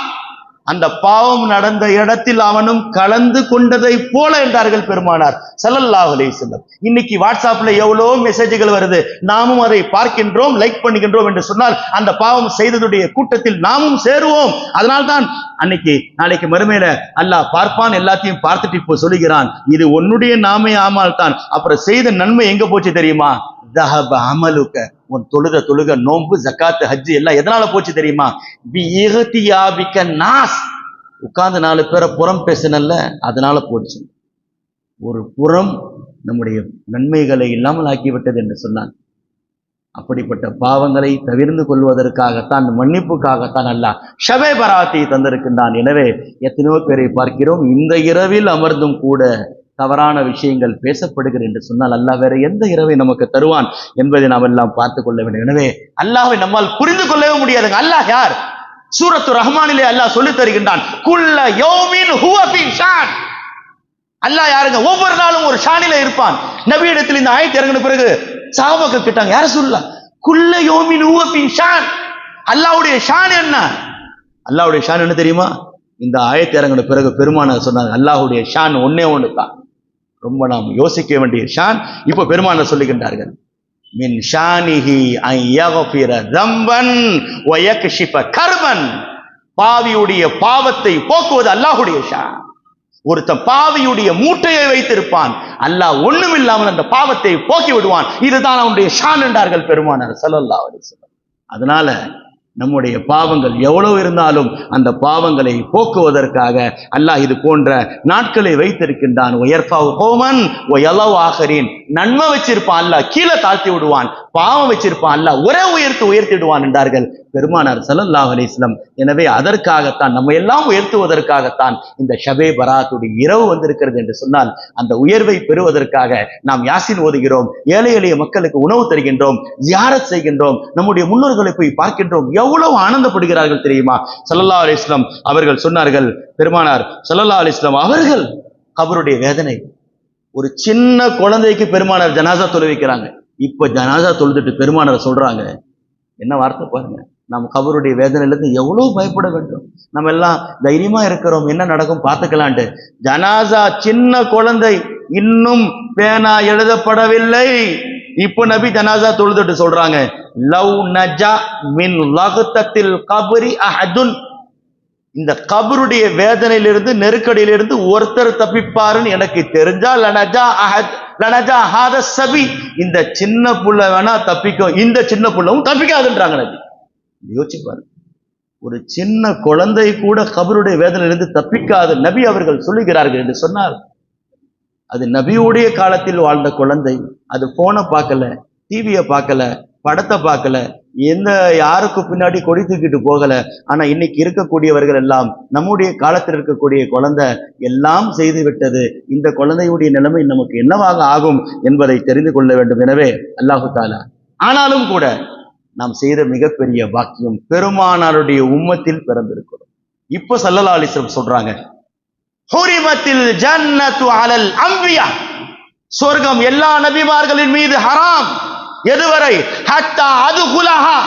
அந்த பாவம் நடந்த இடத்தில் அவனும் கலந்து கொண்டதை போல என்றார்கள் பெருமானார் ஸல்லல்லாஹு அலைஹி வஸல்லம். இன்னைக்கு வாட்ஸ்அப்ல எவ்வளோ மெசேஜ்கள் வருது, நாமும் அதை பார்க்கின்றோம், லைக் பண்ணுகின்றோம் என்று சொன்னால், அந்த பாவம் செய்ததுடைய கூட்டத்தில் நாமும் சேருவோம். அதனால்தான் நாளைக்கு மறுமையில அல்லாஹ் பார்ப்பான், எல்லாத்தையும் பார்த்துட்டு இப்போ சொல்லுகிறான், இது உன்னுடைய நாமே ஆமால் தான். அப்புறம் செய்த நன்மை எங்க போச்சு தெரியுமா? தஹப அமலுக, உன் தொழுக நோன்பு ஜகாத் ஹஜ் எல்லாம் எதனால போச்சு தெரியுமா? பி இஹ்தியாபிக நாஸ், உட்கார்ந்து 4 பேரை புறம் பேசினல்ல, அதனால போச்சு. ஒரு புறம் நம்முடைய நன்மைகளை இல்லாமல் ஆக்கிவிட்டது என்று சொன்னான். அப்படிப்பட்ட பாவங்களை தவிர்ந்து கொள்வதற்காகத்தான், மன்னிப்புக்காகத்தான் அல்லாஹ் ஷபே பராத்தை தந்திருக்கின்றான். எனவே எத்தனையோ பேரை பார்க்கிறோம், இந்த இரவில் அமர்ந்தும் கூட தவறான விஷயங்கள் பேசப்படுகிறது என்று சொன்னால், அல்லாஹ் வேற எந்த இரவை நமக்கு தருவான் என்பதை நாம் எல்லாம் பார்த்துக் கொள்ள வேண்டும். எனவே அல்லாஹ்வை நம்மால் புரிந்து கொள்ளவே முடியாதுங்க. அல்லாஹ் யார்? சூரத்து ரஹ்மானிலே அல்லாஹ் சொல்லித் தருகின்றான், குல்ல யௌமின் ஹுவ ஃபீ ஷான். அல்லாஹ் யாருங்க? ஒவ்வொரு நாளும் ஒரு ஷானில இருப்பான். நபியிடத்தில் இந்த ஆயத்து இறங்கின பிறகு சஹாபாக்கள் கேட்டாங்க, யார சொல்லலாம், குல்ல யௌமின் ஹுவ ஃபீ ஷான், அல்லாஹ்வுடைய ஷான் என்ன? அல்லாஹ்வுடைய ஷான் என்ன தெரியுமா? இந்த ஆயத்து இறங்கின பிறகு பெருமானார் சொன்னாங்க, அல்லாஹ்வுடைய ஷான் ஒன்னே ஒன்று தான். ரொம்ப நாம் யோசிக்க வேண்டிய ஷான். இப்போ பெருமானார் சொல்லுகின்றார்கள், மின் ஷானிஹி அன் யக்ஃபிர தம்பன் வ யக்ஷிஃப கர்பன், பாவியுடைய பாவத்தை போக்குவது அல்லாஹ்வுடைய ஷான். ஒருத்தன் பாவியுடைய மூட்டையை வைத்திருப்பான், அல்லாஹ் ஒண்ணுமில்லாமல் அந்த பாவத்தை போக்கி விடுவான். இதுதான் அவனுடைய ஷான் என்றார்கள் பெருமானார் ஸல்லல்லாஹு அலைஹி வஸல்லம். அதனால நம்முடைய பாவங்கள் எவ்வளவு இருந்தாலும் அந்த பாவங்களை போக்குவதற்காக அல்லாஹ் இது போன்ற நாட்களை வைத்திருக்கின்றான். நன்மை வச்சிருப்பான் அல்லாஹ் கீழே தாழ்த்தி விடுவான், பாவம் வச்சிருப்பான் அல்லாஹ் ஒரே உயர்த்திடுவான் என்றார்கள் பெருமானார் ஸல்லல்லாஹு அலைஹி வஸல்லம். எனவே அதற்காகத்தான், நம்ம எல்லாம் உயர்த்துவதற்காகத்தான் இந்த ஷபே பராத்துடைய இரவு வந்திருக்கிறது என்று சொன்னால், அந்த உயர்வை பெறுவதற்காக நாம் யாசின் ஓதுகிறோம், ஏழை எளிய மக்களுக்கு உணவு தருகின்றோம், ஜியாரத் செய்கின்றோம், நம்முடைய முன்னோர்களை போய் பார்க்கின்றோம். எவ்வளவு ஆனந்தப்படுகிறார்கள் தெரியுமா? ஸல்லல்லாஹு அலைஹி வஸல்லம் அவர்கள் சொன்னார்கள், பெருமானார் ஸல்லல்லாஹு அலைஹி வஸல்லம் அவர்கள் கபருடைய வேதனை, ஒரு சின்ன குழந்தைக்கு பெருமானார் ஜனாசா தொழுவிக்கிறாங்க. இப்ப ஜனாசா தொழுதுட்டு பெருமானார் சொல்றாங்க, என்ன வார்த்தை பாருங்க, நம்ம கபருடைய வேதனையிலிருந்து எவ்வளவு பயப்பட வேண்டும். நம்ம எல்லாம் தைரியமா இருக்கிறோம், என்ன நடக்கும் பார்த்துக்கலான்ட்டு. ஜனாசா சின்ன குழந்தை, இன்னும் பேனா எழுதப்படவில்லை. இப்போ நபி ஜனாசா தொழுதுட்டு சொல்றாங்க, லவ் நஜா மின் லகுத்தத்தில் கபரி அஹதுன், இந்த கபருடைய வேதனையிலிருந்து நெருக்கடியிலிருந்து ஒருத்தர் தப்பிப்பாருன்னு எனக்கு தெரிஞ்சால் லனஜா ஹாத சபி, இந்த சின்ன புள்ள வேணா தப்பிக்கும், இந்த சின்ன புள்ளவும் தப்பிக்காதுன்றாங்க நபி. யோசிச்சு பாருங்க, ஒரு சின்ன குழந்தை கூட கபருடைய வேதனையிலிருந்து தப்பிக்காத நபி அவர்கள் சொல்லுகிறார்கள் என்று சொன்னால் அது நபியுடைய காலத்தில் வாழ்ந்த குழந்தை. அது போனை பார்க்கல, டிவியை பார்க்கல, படத்தை பார்க்கல, யாருக்கு பின்னாடி கொடி தூக்கிட்டு போகல. ஆனா இன்னைக்கு இருக்கக்கூடியவர்கள் எல்லாம் நம்முடைய காலத்தில் இருக்கக்கூடிய குழந்தை எல்லாம் செய்து விட்டது. இந்த குழந்தையுடைய நிலைமை நமக்கு என்னவாக ஆகும் என்பதை தெரிந்து கொள்ள வேண்டும். எனவே அல்லாஹு தாலா, ஆனாலும் கூட நாம் செய்த மிகப்பெரிய பாக்கியம் பெருமானாருடைய உம்மத்தில் பிறந்திருக்கிறோம். இப்ப ஸல்லல்லாஹு அலைஹி வஸல்லம் சொல்றாங்க, ஹுரிமத்தில் ஜன்னத்து அலல் அன்பியா, சொர்க்கம் எல்லா நபிமார்களின் மீது ஹராம். எதுவரை? ஹத்தா அதுகுலஹா,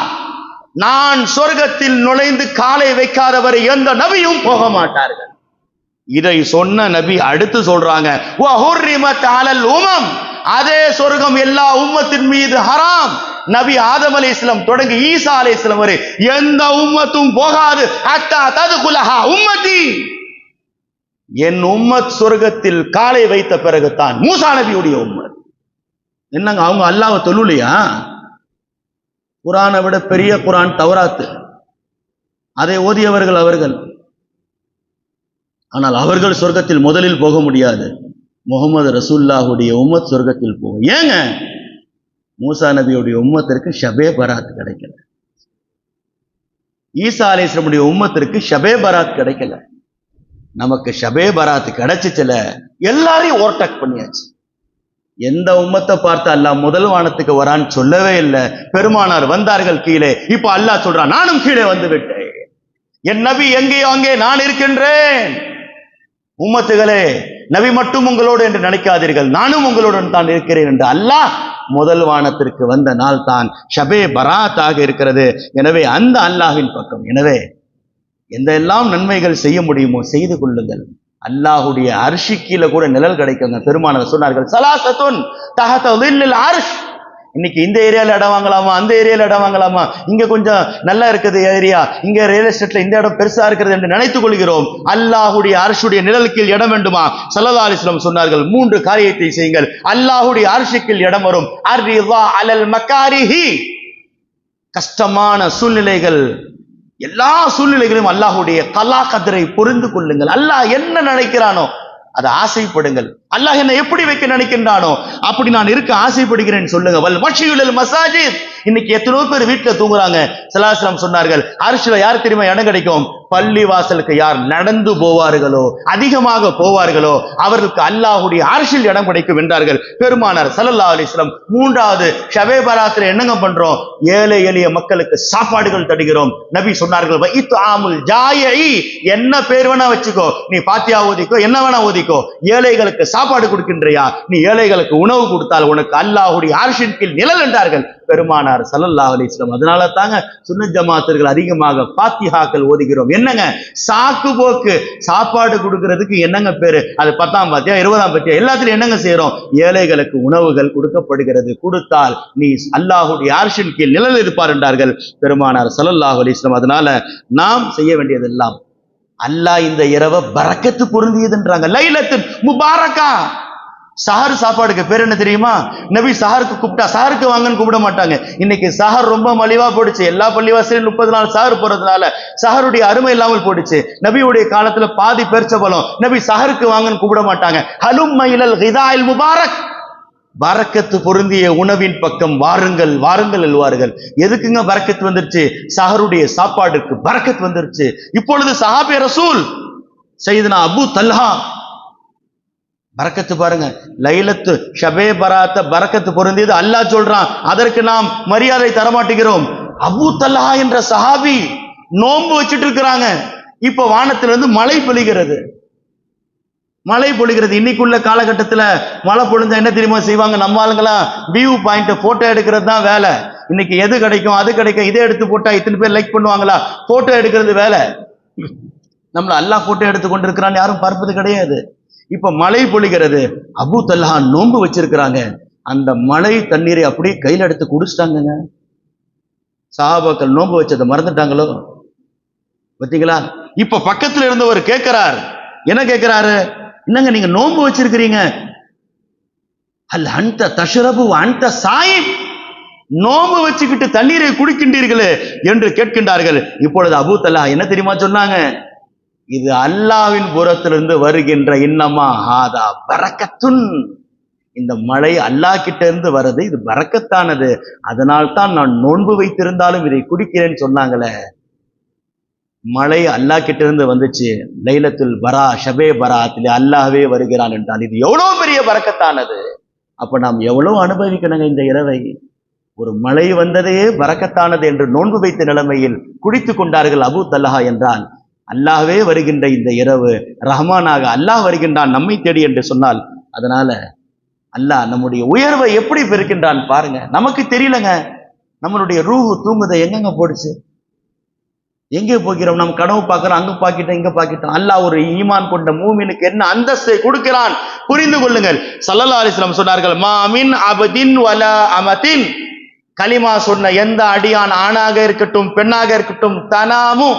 நான் சொர்க்கத்தில் நுழைந்து காலை வைக்காதவரை எந்த நபியும் போக மாட்டார்கள். இதை சொன்ன நபி அடுத்து சொல்றாங்க, வ ஹுரிமத் அலல் உமம், அதே சொர்க்கம் எல்லா உம்மத்தின் மீது ஹராம். நபி ஆதம் அலைஹிஸ்ஸலாம் தொடங்கி ஈசா அலைஹிஸ்ஸலாம் வரை எந்த உம்மத்தும் போகாது. ஹத்தா ததுகுலஹா உம்மதி, என் உம்மத் சொர்க்கத்தில் காலை வைத்த பிறகுதான் மூசா நபியுடைய உம்மத். என்னங்க அவங்க அல்லாஹ்வை தொழுலையா? குர்ஆனை விட பெரிய குர்ஆன் தௌராத்து, அதை ஓதியவர்கள் அவர்கள். ஆனால் அவர்கள் சொர்க்கத்தில் முதலில் போக முடியாது. முகமது ரசூலுல்லாஹுடைய உம்மத் சொர்க்கத்தில் போகும். ஏங்க? மூசா நபியுடைய உம்மத்திற்கு ஷபே பராத் கிடைக்கல, ஈசா அலைஹிஸ்ஸலாமுடைய உம்மத்திற்கு ஷபே பராத் கிடைக்கல. நமக்கு ஷபே பராத் கிடைச்சிச்சுல, எல்லாரையும் ஓவர்டேக் பண்ணியாச்சு. எந்த உம்மத்தை பார்த்து அல்லாஹ் முதல் வானத்துக்கு வரான்னு சொல்லவே இல்லை. பெருமானார் வந்தார்கள் கீழே. இப்ப அல்லாஹ் சொல்றான், நானும் கீழே வந்து விட்டேன், என் நபி எங்கேயோ அங்கே நான் இருக்கின்றேன். உம்மத்துகளே, நபி மட்டும் உங்களோடு என்று நினைக்காதீர்கள், நானும் உங்களுடன் தான் இருக்கிறேன் என்று அல்லாஹ் முதல் வானத்திற்கு வந்த நாள் தான் ஷபே பராத்தாக இருக்கிறது. எனவே அந்த அல்லாஹ்வின் பக்கம், எனவே எந்த எல்லாம் நன்மைகள் செய்ய முடியுமோ செய்து கொள்ளுங்கள். அல்லாஹுடைய அர்ஷி கீழே கூட நிழல் கிடைக்குங்க. பெருமானார் சொன்னார்கள், ஸலாஸத்துன் தஹத ஸில்லில் அர்ஷ். இன்னைக்கு இந்த ஏரியால இடம் வாங்கலாமா, அந்த ஏரியால இடம் வாங்கலாமா, இங்க கொஞ்சம் நல்லா இருக்குது ஏரியா, இங்க ரியல் எஸ்டேட்ல இந்த இடம் பெருசா இருக்கிறது என்று நினைத்துக் கொள்கிறோம். அல்லாஹுடைய அர்ஷுடைய நிழல் கீழ் இடம் வேண்டுமா? ஸல்லல்லாஹு அலைஹி வஸல்லம் சொன்னார்கள், 3 காரியத்தை செய்யுங்கள், அல்லாஹுடைய அர்ஷி கீழ் இடம் வரும். அர்ரிதா அலல் மகாரிஹி, கஷ்டமான சூழ்நிலைகள், எல்லா சூழ்நிலைகளையும் அல்லாஹுடைய கலா கதிரை புரிந்து கொள்ளுங்கள். அல்லாஹ் என்ன நினைக்கிறானோ அதை ஆசைப்படுங்கள். அல்லாஹ் என்ன எப்படி வைக்க நினைக்கின்றானோ அப்படி நான் இருக்க ஆசைப்படுகிறேன் சொல்லுங்க. வல் மஷியுல் மசாஜித், இன்னைக்கு எத்தனோ பேர் வீட்டுல தூங்குறாங்க. ஸல்லல்லாஹு அலைஹி வஸல்லம் சொன்னார்கள், அர்ஷ்ல யார் தெரியுமா இடம் கிடைக்கும்? பள்ளி வாசலுக்கு யார் நடந்து போவார்களோ, அதிகமாக போவார்களோ, அவர்களுக்கு அல்லாஹுடைய அர்ஷில் இடம் கிடைக்கும் என்றார்கள் பெருமானார் ஸல்லல்லாஹு அலைஹி வஸல்லம். 3வது ஷபே பராத்ல என்னங்க பண்றோம்? ஏழை எளிய மக்களுக்கு சாப்பாடுகள் தருகிறோம். நபி சொன்னார்கள், வஇத்ஆமுல் ஜாயிஇ, என்ன பேர் வேணா வச்சுக்கோ, நீ பாத்தியா ஓதிக்கோ, என்ன வேணா ஓதிக்கோ, ஏழைகளுக்கு சாப்பாடு கொடுக்கின்றையா, நீ ஏழைகளுக்கு உணவு கொடுத்தால் உனக்கு அல்லாஹுடைய அர்ஷின் கீழ் நிழல் என்றார்கள் பெருமானார் ஸல்லல்லாஹு அலைஹி வஸல்லம். அதனால தாங்க சுன்னத் ஜமாஅத்துகள் அதிகமாக ஃபாத்திஹாக்கள் ஓதுகிறோம். என்னங்க சாக்கு போக்கு, சாப்பாடு கொடுக்கிறதுக்கு என்னங்க பேரு? அது 10ஆம் பாத்தியா 20ஆம் பாத்தியா எல்லாத்துலயும் என்னங்க செய்யறோம்? ஏழைகளுக்கு உணவுகள் கொடுக்கப்படுகிறது. கொடுத்தால் நீ அல்லாஹுடைய அர்ஷின் கீழ் நிழல் இருப்பார் என்றார்கள் பெருமானார் ஸல்லல்லாஹு அலைஹி வஸல்லம். அதனால நாம் செய்ய வேண்டியதெல்லாம், அல்லாஹ் இந்த இரவை பரக்கத்து பொருந்தியதுன்றாங்க, லைலத்துல் முபாரக்கா. சஹர் சாப்பாடுக்கு பேர் என்ன தெரியுமா? நபி சஹருக்கு கூப்பிட்டா சஹருக்கு வாங்கன்னு கூப்பிட மாட்டாங்க. இன்னைக்கு சஹர் ரொம்ப மலிவா போடுச்சு. எல்லா பள்ளிவாசலையும் 30 நாள் சஹர் போறதுனால சஹருடைய அருமை இல்லாமல் போடுச்சு. நபியுடைய காலத்துல பாதி பேர்ச்சபலம். நபி சஹருக்கு வாங்கன்னு கூப்பிட மாட்டாங்க. ஹலும்ம இலல் கிதாயில் முபாரக், பரக்கத்து பொருந்திய உணவின் பக்கம் வாருங்கள் வாருங்கள் எழுவார்கள். எதுக்குங்க பரக்கத்து வந்துருச்சு? சஹருடைய சாப்பாடுக்கு பரக்கத்து வந்துருச்சு. இப்பொழுது சஹாபே ரசூல் சையதுனா அபூ தல்ஹா, பரக்கத்து பாருங்க, லைலத்து ஷபே பராத்த பரக்கத்து பொருந்தியது அல்லாஹ் சொல்றான். அதற்கு நாம் மரியாதை தரமாட்டுகிறோம். அபூ தல்ஹா என்ற சஹாபி நோன்பு வச்சுட்டு இருக்கிறாங்க. இப்ப வானத்திலிருந்து மழை பொழிகிறது, மழை பொழிகிறது. இன்னைக்குள்ள காலகட்டத்துல மழை பொழிஞ்சா என்ன தெரியுமா செய்வாங்க? நம்ம ஆளுங்களாம் வியூ பாயிண்ட் போட்டோ எடுக்கிறது தான் வேலை. இன்னைக்கு எது கிடைக்கும் அது கிடைக்கும், இதை எடுத்து போட்டா இத்தனை பேர் லைக் பண்ணுவாங்களா, போட்டோ எடுக்கிறது வேலை. நம்மள அல்லாஹ் போட்டோ எடுத்து கொண்டிருக்கிறான்னு யாரும் பார்ப்பது கிடையாது. இப்ப மழை பொழிகிறது. அபூ தல்ஹா நோன்பு வச்சிருக்கிறாங்க. அந்த மழை தண்ணீரை அப்படியே கையில எடுத்து குடிச்சிட்டாங்க. சஹாபாக்கள் நோன்பு வச்சதை மறந்துட்டாங்களோ பார்த்தீங்களா? இப்ப பக்கத்துல இருந்தவர் கேட்கிறார், என்ன கேட்கிறாரு? என்னங்க நீங்க நோன்பு வச்சிருக்கிறீங்க, அல் அன்த தஷ்ரபு அன்த சாயிம், நோம்பு வச்சுக்கிட்டு தண்ணீரை குடிக்கின்றீர்களே என்று கேட்கின்றார்கள். இப்பொழுது அபூ தல்ஹா என்ன தெரியுமா சொன்னாங்க? இது அல்லாஹ்வின் புறத்திலிருந்து வருகின்ற இன்னமா ஹாதா பரக்கத்துன், இந்த மழை அல்லாஹ் கிட்ட இருந்து வருது, இது பரக்கத்தானது, அதனால்தான் நான் நோன்பு வைத்திருந்தாலும் இதை குடிக்கிறேன்னு சொன்னாங்களே. மழை அல்லாஹ் கிட்ட இருந்து வந்துச்சு. லைலத்துல் பரா, ஷபே பராத்திலே அல்லாஹ்வே வருகிறான் என்றால் இது எவ்வளவு பெரிய பரக்கத்தானது. அப்ப நாம் எவ்வளவு அனுபவிக்கணுங்க இந்த இரவை. ஒரு மழை வந்ததையே பரக்கத்தானது என்று நோன்பு வைத்த நிலைமையில் குடித்து கொண்டார்கள் அபூ தல்ஹா என்றால், அல்லாஹ்வே வருகின்ற இந்த இரவு, ரஹ்மானாக அல்லாஹ் வருகின்றான் நம்மை தேடி என்று சொன்னால், அதனால அல்லாஹ் நம்முடைய உயர்வை எப்படி பெருக்கின்றான் பாருங்க. நமக்கு தெரியலங்க, நம்மளுடைய ரூஹு தூங்குதை எங்கெங்க போடுச்சு, எங்கே போகிறோம், நம்ம கனவு பார்க்கிறோம், அங்க பாக்கிட்டோம் இங்க பாக்கிட்டோம். அல்லாஹ் ஒரு ஈமான் கொண்ட மூமினுக்கு என்ன அந்தஸ்தை கொடுக்கிறான் புரிந்து கொள்ளுங்கள். ஸல்லல்லாஹு அலைஹி வஸல்லம் சொன்னார்கள், மா மின் அபதின் வலா அமதின், கலிமா சொன்ன எந்த அடியான் ஆணாக இருக்கட்டும் பெண்ணாக இருக்கட்டும், தனாமு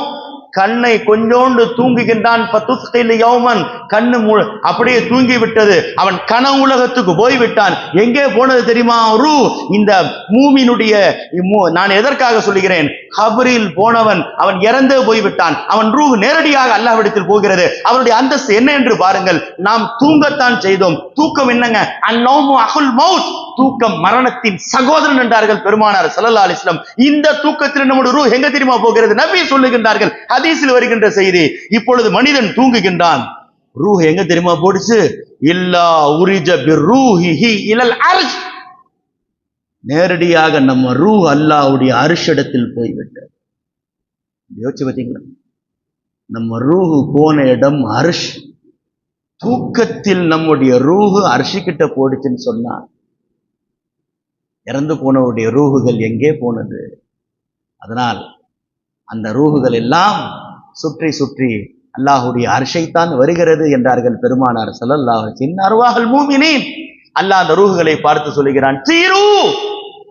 கண்ணை கொஞ்சோண்டு தூங்குகின்றான், கண்ணு அப்படியே தூங்கி விட்டது, அவன் கனவு உலகத்துக்கு போய்விட்டான். எங்கே போனது தெரியுமா? ரூ, இந்த மூமினுடைய, நான் எதற்காக சொல்லுகிறேன், கபரில் போனவன் அவன் இறந்தே போய்விட்டான், அவன் ரூ நேரடியாக அல்லாஹ்விடத்தில் போகிறது. அவனுடைய அந்தஸ்து என்ன என்று பாருங்கள். நாம் தூங்கத்தான் செய்தோம், தூக்கம் என்னங்க? அந்நௌமு அகுல் மௌத், தூக்கம் மரணத்தின் சகோதரன் என்றார்கள் பெருமானார் ஸல்லல்லாஹு அலைஹி வஸல்லம். இந்த தூக்கத்தில் நம்முடைய ரூஹ் எங்க தெரியுமா போகிறது? நபி சொல்லுகின்றார்கள், ஹதீஸில் வருகின்ற செய்தி. இப்பொழுது மனிதன் தூங்குகின்றான், ரூஹ் எங்க தெரியுமா போடுச்சு? இல்லா உரிஜ பிர்ரூஹிஹி இலல் அர்ஷ், நேரடியாக நம்ம ரூஹ் அல்லாஹ்வுடைய அர்ஷிடத்தில் போய்விட்டது. யோசிச்சு பார்த்தீங்களா? நம்ம ரூஹு போன இடம் அர்ஷ். தூக்கத்தில் நம்முடைய ரூஹு அர்ஷிக்கிட்ட போடுச்சுன்னு சொன்னா, இறந்து போனவருடைய ரூஹுகள் எங்கே போனது? அதனால் அந்த ரூஹுகள் எல்லாம் சுற்றி சுற்றி அல்லாஹுடைய அர்ஷைத்தான் வருகிறது என்றார்கள் பெருமானார் ஸல்லல்லாஹு அலைஹி வஸல்லம். அர்வாஹுல் மூமினீன், அல்லாஹ் அந்த ரூஹுகளை பார்த்து சொல்லுகிறான், சீரு,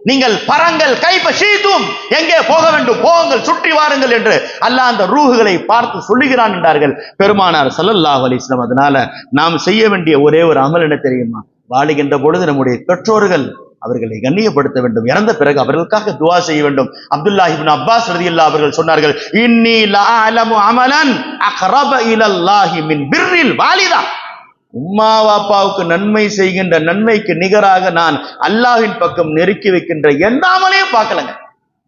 நீங்கள் பரங்கள், கைப ஷீதும், எங்கே போக வேண்டும் போங்கள், சுற்றி வாருங்கள் என்று அல்லாஹ் அந்த ரூஹுகளை பார்த்து சொல்லுகிறான் என்றார்கள் பெருமானார் ஸல்லல்லாஹு அலைஹி வஸல்லம். அதனால நாம் செய்ய வேண்டிய ஒரே ஒரு அமல் என்ன தெரியுமா? வாழுகின்ற பொழுது நம்முடைய பெற்றோர்கள், அவர்களை கண்ணியப்படுத்த வேண்டும். இறந்த பிறகு அவர்களுக்காக துஆ செய்ய வேண்டும். அப்துல்லாஹ் இப்னு அப்பாஸ் ரலியல்லாஹு அவர்கள் சொன்னார்கள், இன்னி லஅலமு அமலன் அக்ரப இலல்லாஹி மின் பிர்ரில் வாலிதா, உம்மா வாப்பாவுக்கு நன்மை செய்கின்ற நன்மைக்கு நிகராக நான் அல்லாஹ்வின் பக்கம் நெருக்கி வைக்கின்ற எந்த அமலையும் பார்க்கலங்க.